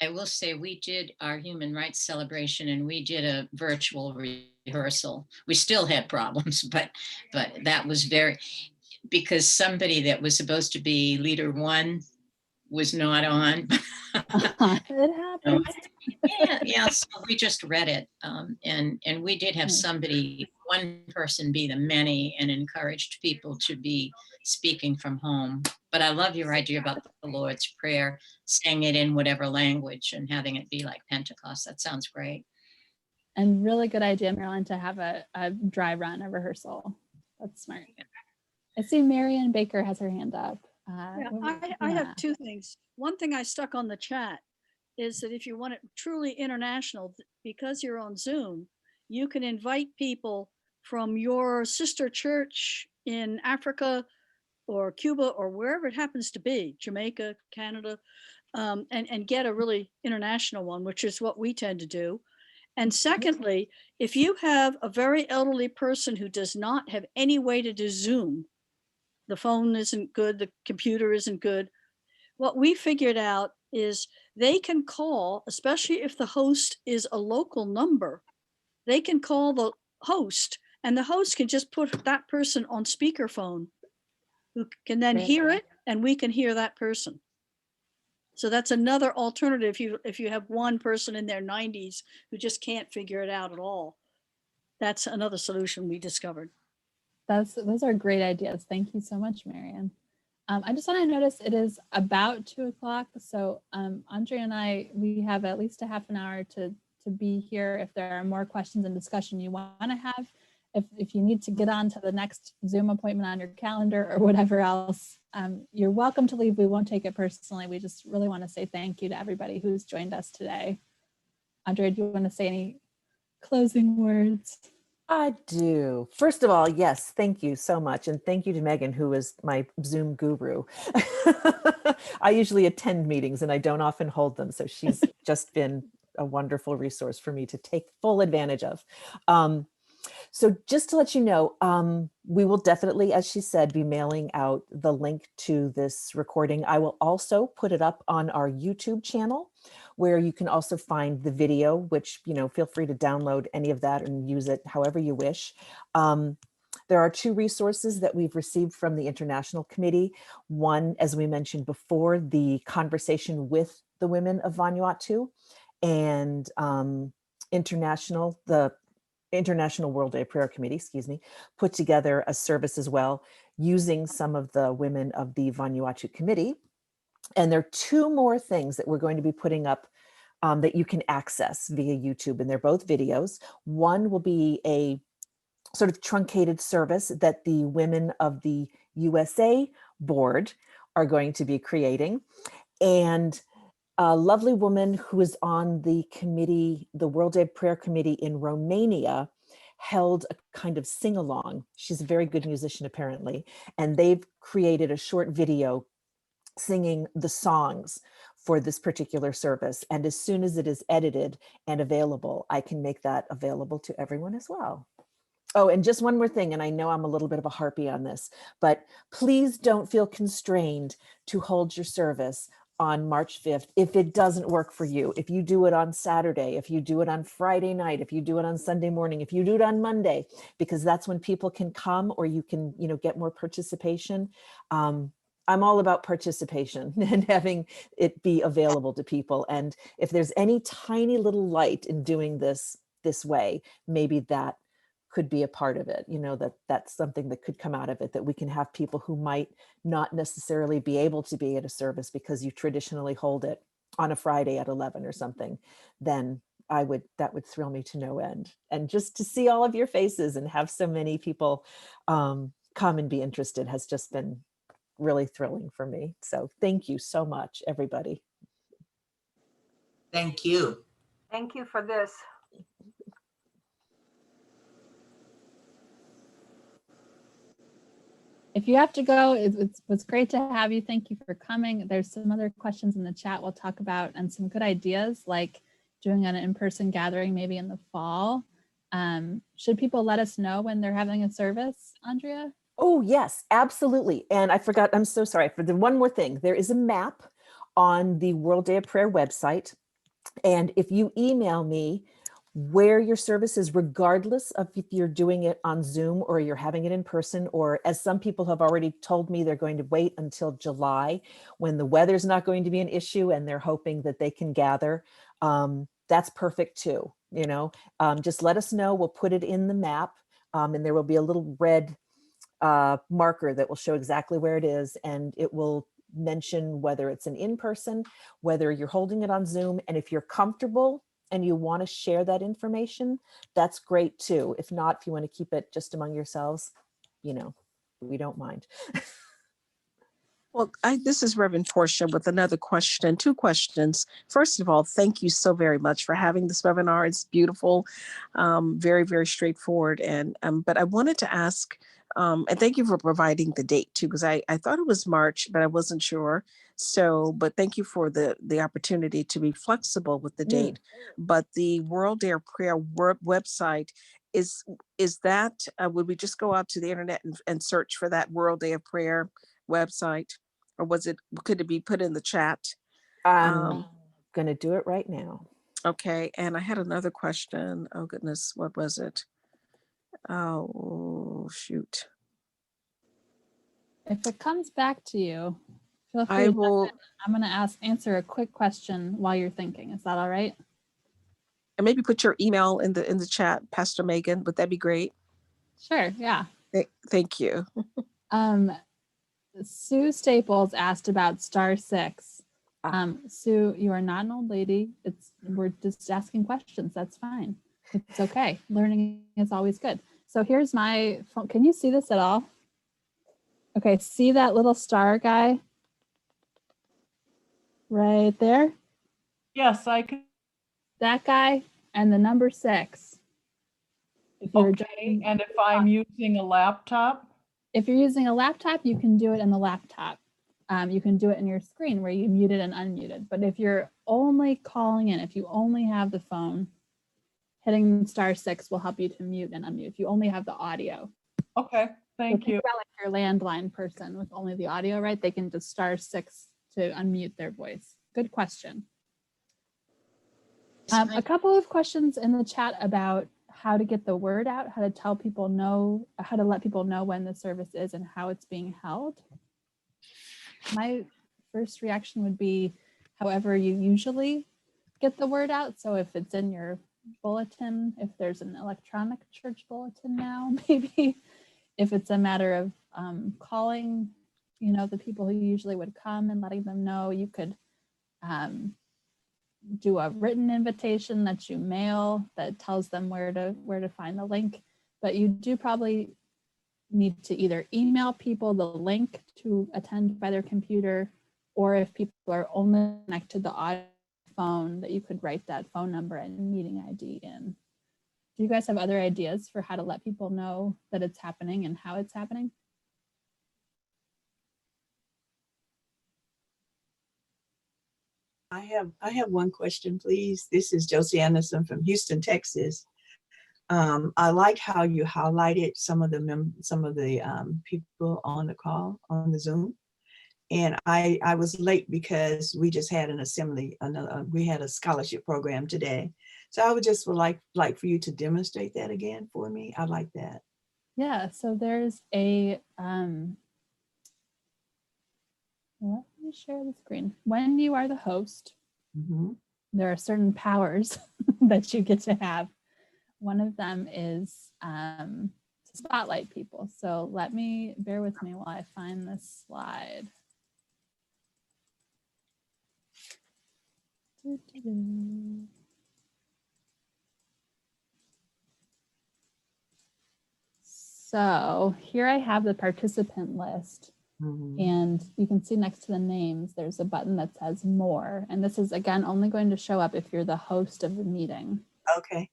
I will say we did our human rights celebration and we did a virtual rehearsal. We still had problems, but that was because somebody that was supposed to be leader one was not on. It happens. Yeah. So we just read it, and we did have one person be the many, and encouraged people to be speaking from home. But I love your idea about the Lord's Prayer, saying it in whatever language and having it be like Pentecost. That sounds great. And really good idea, Marilyn, to have a dry run, a rehearsal. That's smart. I see Marianne Baker has her hand up. Yeah, what was- I yeah. have two things. One thing I stuck on the chat is that if you want it truly international, because you're on Zoom, you can invite people from your sister church in Africa or Cuba or wherever it happens to be, Jamaica, Canada, and get a really international one, which is what we tend to do. And secondly, if you have a very elderly person who does not have any way to do Zoom, the phone isn't good, the computer isn't good, what we figured out is they can call, especially if the host is a local number, they can call the host and the host can just put that person on speakerphone who can then hear it and we can hear that person. So that's another alternative if you have one person in their 90s who just can't figure it out at all. That's another solution we discovered. Those are great ideas. Thank you so much, Marianne. I just want to notice it is about 2 o'clock. So Andrea and I, we have at least a half an hour to be here. If there are more questions and discussion you want to have, if you need to get on to the next Zoom appointment on your calendar or whatever else, you're welcome to leave. We won't take it personally. We just really want to say thank you to everybody who's joined us today. Andrea, do you want to say any closing words? I do. First of all, yes, thank you so much. And thank you to Megan, who is my Zoom guru. I usually attend meetings and I don't often hold them. So she's just been a wonderful resource for me to take full advantage of. So just to let you know, we will definitely, as she said, be mailing out the link to this recording. I will also put it up on our YouTube channel, where you can also find the video, which, you know, feel free to download any of that and use it however you wish. There are two resources that we've received from the International Committee. One, as we mentioned before, the conversation with the women of Vanuatu, and the International World Day Prayer Committee, excuse me, put together a service as well, using some of the women of the Vanuatu Committee. And there are two more things that we're going to be putting up that you can access via YouTube, and they're both videos. One will be a sort of truncated service that the women of the USA board are going to be creating. And a lovely woman who is on the committee, the World Day Prayer Committee in Romania, held a kind of sing-along. She's a very good musician, apparently, and they've created a short video singing the songs for this particular service. And as soon as it is edited and available, I can make that available to everyone as well. Oh, and just one more thing, and I know I'm a little bit of a harpy on this, but please don't feel constrained to hold your service on March 5th if it doesn't work for you. If you do it on Saturday, if you do it on Friday night, if you do it on Sunday morning, if you do it on Monday, because that's when people can come, or you can, you know, get more participation. I'm all about participation and having it be available to people. And if there's any tiny little light in doing this way, maybe that could be a part of it, you know, that's something that could come out of it, that we can have people who might not necessarily be able to be at a service because you traditionally hold it on a Friday at 11 or something, then that would thrill me to no end. And just to see all of your faces and have so many people come and be interested has just been really thrilling for me. So thank you so much, everybody. Thank you. Thank you for this. If you have to go, it was great to have you. Thank you for coming. There's some other questions in the chat we'll talk about, and some good ideas like doing an in-person gathering maybe in the fall. Should people let us know when they're having a service, Andrea? Oh, yes, absolutely. And I forgot, I'm so sorry for the one more thing. There is a map on the World Day of Prayer website. And if you email me where your service is, regardless of if you're doing it on Zoom or you're having it in person, or as some people have already told me, they're going to wait until July when the weather's not going to be an issue and they're hoping that they can gather. That's perfect too. You know, just let us know. We'll put it in the map, and there will be a little red marker that will show exactly where it is, and it will mention whether it's an in-person, whether you're holding it on Zoom, and if you're comfortable and you want to share that information, that's great too. If not, if you want to keep it just among yourselves, you know, We don't mind. Well, this is Reverend Portia with another question, two questions. First of all, thank you so very much for having this webinar. It's beautiful, very, very straightforward. And but I wanted to ask, and thank you for providing the date too, because I thought it was March, but I wasn't sure. So, but thank you for the opportunity to be flexible with the date. But the World Day of Prayer website, is that, would we just go out to the internet and search for that World Day of Prayer website, or could it be put in the chat? I'm gonna do it right now. Okay, and I had another question. Oh goodness, what was it? Oh shoot. If it comes back to you, feel free I to will. I'm going to answer a quick question while you're thinking. Is that all right? And maybe put your email in the chat, Pastor Megan. Would that be great? Sure. Yeah. Thank you. Sue Staples asked about *6. Sue, you are not an old lady. We're just asking questions. That's fine. It's okay. Learning is always good. So here's my phone. Can you see this at all? Okay, see that little star guy right there? Yes, I can. That guy and the number 6. If you're Okay, and if I'm using a laptop? If you're using a laptop, you can do it in the laptop. You can do it in your screen where you muted and unmuted. But if you're only calling in, if you only have the phone, hitting *6 will help you to mute and unmute if you only have the audio. Okay, thank you. About like your landline person with only the audio, right? They can just *6 to unmute their voice. Good question. A couple of questions in the chat about how to get the word out, how to tell people know, how to let people know when the service is and how it's being held. My first reaction would be however you usually get the word out. So if it's in your bulletin, if there's an electronic church bulletin now, maybe if it's a matter of calling, the people who usually would come and letting them know, you could do a written invitation that you mail that tells them where to find the link. But you do probably need to either email people the link to attend by their computer, or if people are only connected to the audio phone, that you could write that phone number and meeting ID in. Do you guys have other ideas for how to let people know that it's happening and how it's happening? I have one question, please. This is Josie Anderson from Houston, Texas. I like how you highlighted some of the people on the call on the Zoom, and I was late because we just had an assembly. We had a scholarship program today, so I would just like for you to demonstrate that again for me. I like that. Yeah. So there's a let me share the screen. When you are the host, there are certain powers that you get to have. One of them is to spotlight people. So bear with me while I find this slide. So here I have the participant list. And you can see next to the names, there's a button that says more. And this is, again, only going to show up if you're the host of the meeting. Okay.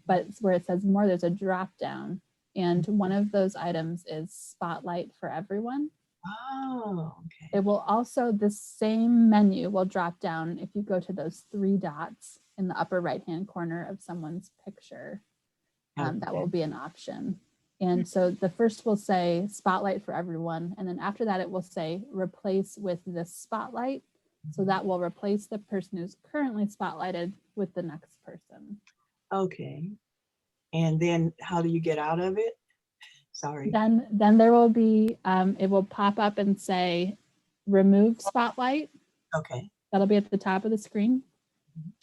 But where it says more, there's a drop down. And one of those items is Spotlight for Everyone. Oh, okay. It will also, this same menu will drop down if you go to those 3 dots in the upper right-hand corner of someone's picture. That will be an option. And so the first will say Spotlight for Everyone. And then after that, it will say replace with this spotlight. So that will replace the person who's currently spotlighted with the next person. Okay. And then how do you get out of it? Sorry. Then there will be, it will pop up and say remove spotlight. Okay. That'll be at the top of the screen.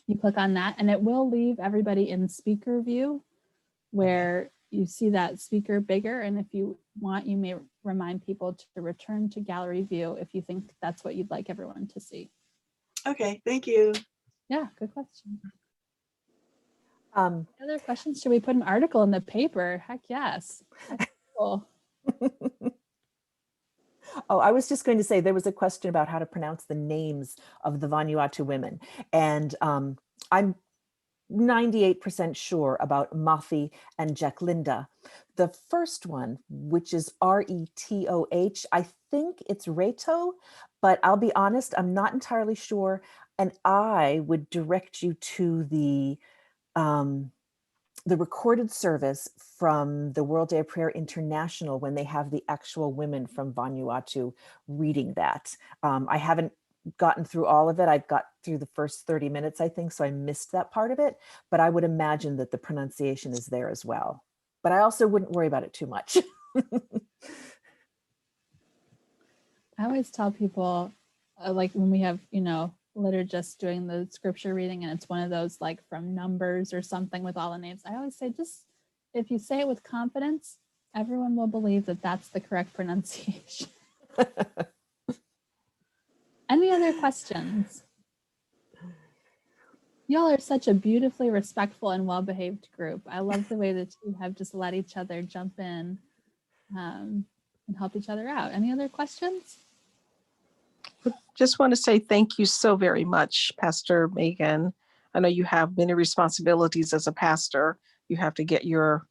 You click on that and it will leave everybody in speaker view where you see that speaker bigger. And if you want, you may remind people to return to gallery view if you think that's what you'd like everyone to see. Okay, thank you. Yeah, good question. Other questions? Should we put an article in the paper? Heck yes. That's cool. Oh, I was just going to say there was a question about how to pronounce the names of the Vanuatu women. And I'm 98% sure about Mafi and Jacklinda. The first one, which is Retoh, I think it's Reto, but I'll be honest, I'm not entirely sure. And I would direct you to the recorded service from the World Day of Prayer International when they have the actual women from Vanuatu reading that. I haven't gotten through all of it. I've got through the first 30 minutes, I think, so I missed that part of it, but I would imagine that the pronunciation is there as well. But I also wouldn't worry about it too much. I always tell people, like when we have, liturgists doing the scripture reading and it's one of those like from Numbers or something with all the names, I always say, just if you say it with confidence, everyone will believe that that's the correct pronunciation. Any other questions? Y'all are such a beautifully respectful and well-behaved group. I love the way that you have just let each other jump in and help each other out. Any other questions? Just want to say thank you so very much, Pastor Megan. I know you have many responsibilities as a pastor. You have to get your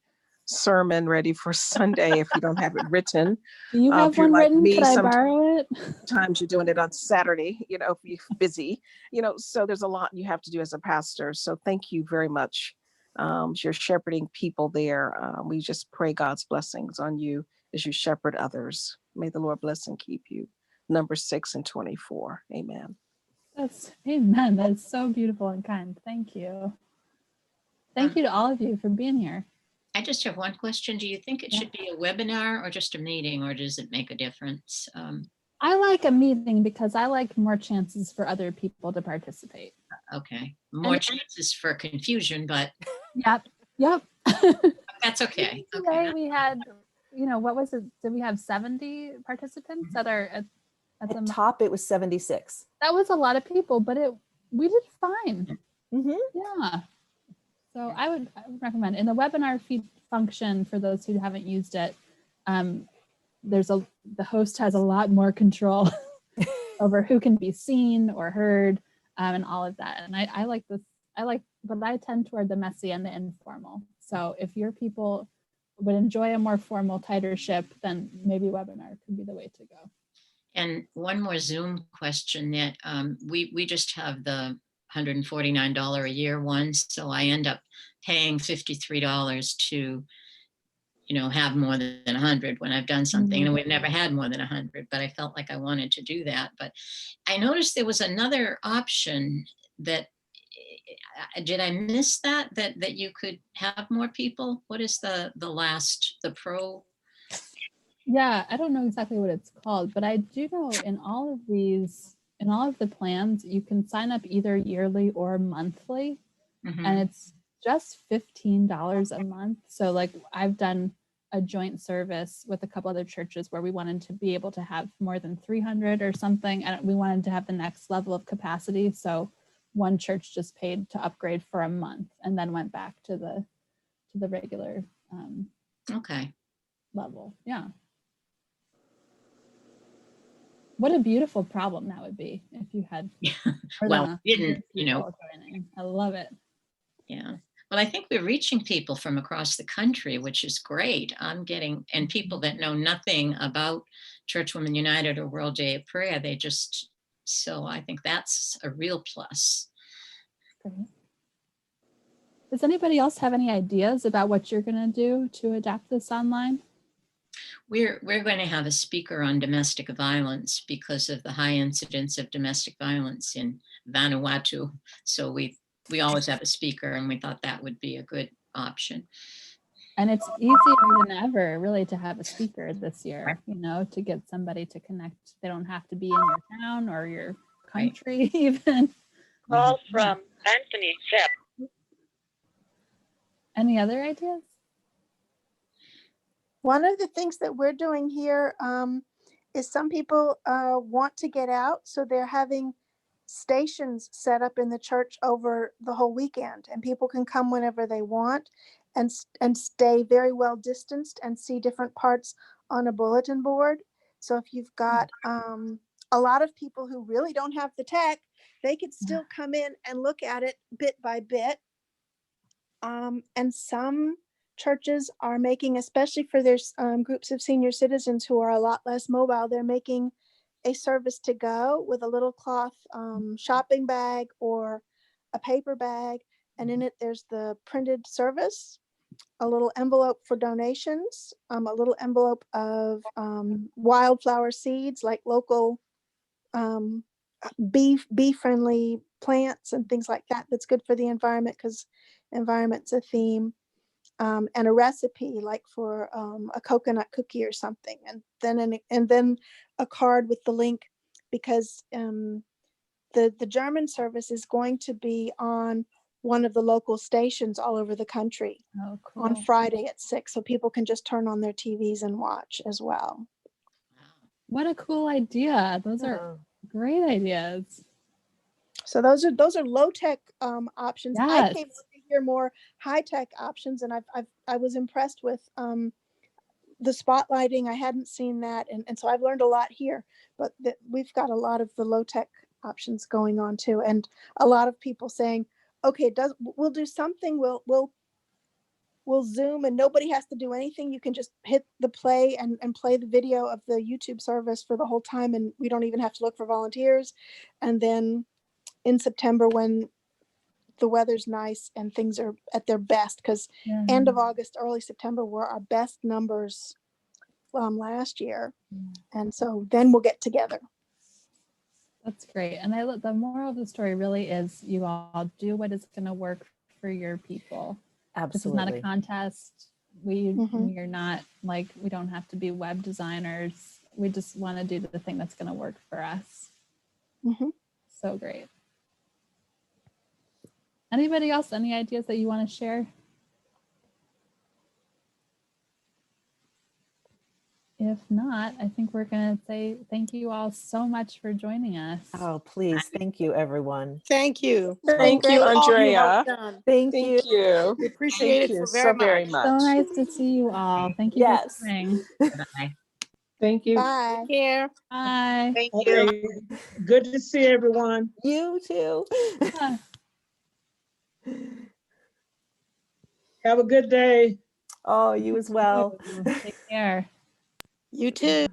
sermon ready for Sunday if you don't have it written. Do you have If you're one like written? me, Could I borrow it? sometimes you're doing it on Saturday, if you're busy, so there's a lot you have to do as a pastor. So thank you very much. You're shepherding people there. We just pray God's blessings on you as you shepherd others. May the Lord bless and keep you. Numbers 6 and 24. Amen. Amen. That's so beautiful and kind. Thank you. Thank you to all of you for being here. I just have one question. Do you think it should be a webinar or just a meeting, or does it make a difference? I like a meeting because I like more chances for other people to participate. Okay. More chances for confusion, but Yep. that's okay. Today we had, what was it? Did we have 70 participants at the top? It was 76. That was a lot of people, but we did fine. Mm-hmm. Yeah. So I would recommend in the webinar feed function, for those who haven't used it, the host has a lot more control over who can be seen or heard, and all of that. And I like this. But I tend toward the messy and the informal. So if your people would enjoy a more formal, tighter ship, then maybe webinar could be the way to go. And one more Zoom question that we just have the $149 a year one. So I end up paying $53 to, have more than 100 when I've done something. And we've never had more than 100, but I felt like I wanted to do that. But I noticed there was another option that, did I miss that you could have more people? What is the pro? Yeah, I don't know exactly what it's called, but I do know in all of the plans, you can sign up either yearly or monthly, and it's just $15 a month. So like I've done a joint service with a couple other churches where we wanted to be able to have more than 300 or something, and we wanted to have the next level of capacity. So one church just paid to upgrade for a month and then went back to the regular level. Yeah. What a beautiful problem that would be if you had joining. I love it. Yeah. Well, I think we're reaching people from across the country, which is great. And people that know nothing about Church Women United or World Day of Prayer, so I think that's a real plus. Great. Does anybody else have any ideas about what you're going to do to adapt this online? We're going to have a speaker on domestic violence because of the high incidence of domestic violence in Vanuatu. So we always have a speaker, and we thought that would be a good option. And it's easier than ever, really, to have a speaker this year, to get somebody to connect. They don't have to be in your town or your country even. Call from Anthony Sepp. Any other ideas? One of the things that we're doing here is some people want to get out, so they're having stations set up in the church over the whole weekend, and people can come whenever they want and stay very well distanced and see different parts on a bulletin board. So if you've got a lot of people who really don't have the tech, they could still come in and look at it bit by bit. And some churches are making, especially for their groups of senior citizens who are a lot less mobile, they're making a service to go with a little cloth shopping bag or a paper bag. And in it, there's the printed service, a little envelope for donations, a little envelope of wildflower seeds, like local bee friendly plants and things like that. That's good for the environment because environment's a theme. And a recipe like for a coconut cookie or something, and then a card with the link, because the German service is going to be on one of the local stations all over the country on Friday at 6, so people can just turn on their TVs and watch as well. What a cool idea. Those are great ideas. So those are low tech options. Yes. I came to hear more high tech options, and I was impressed with the spotlighting. I hadn't seen that, and so I've learned a lot here. But we've got a lot of the low tech options going on too, and a lot of people saying, "Okay, we'll do something. We'll Zoom, and nobody has to do anything. You can just hit the play and play the video of the YouTube service for the whole time, and we don't even have to look for volunteers." And then in September, when the weather's nice and things are at their best, because end of August, early September were our best numbers last year. And so then we'll get together. That's great. And the moral of the story really is you all do what is going to work for your people. Absolutely. This is not a contest. We are not like, we don't have to be web designers. We just want to do the thing that's going to work for us. So great. Anybody else, any ideas that you want to share? If not, I think we're going to say thank you all so much for joining us. Oh, please. Thank you, everyone. Thank you. Thank you, Andrea. Thank you. We appreciate Thank it you so very much. So nice to see you all. Thank you for coming. Bye. Thank you. Bye. Take care. Bye. Thank you. Okay. Good to see everyone. You too. Have a good day. Oh, you as well. Take care. You too.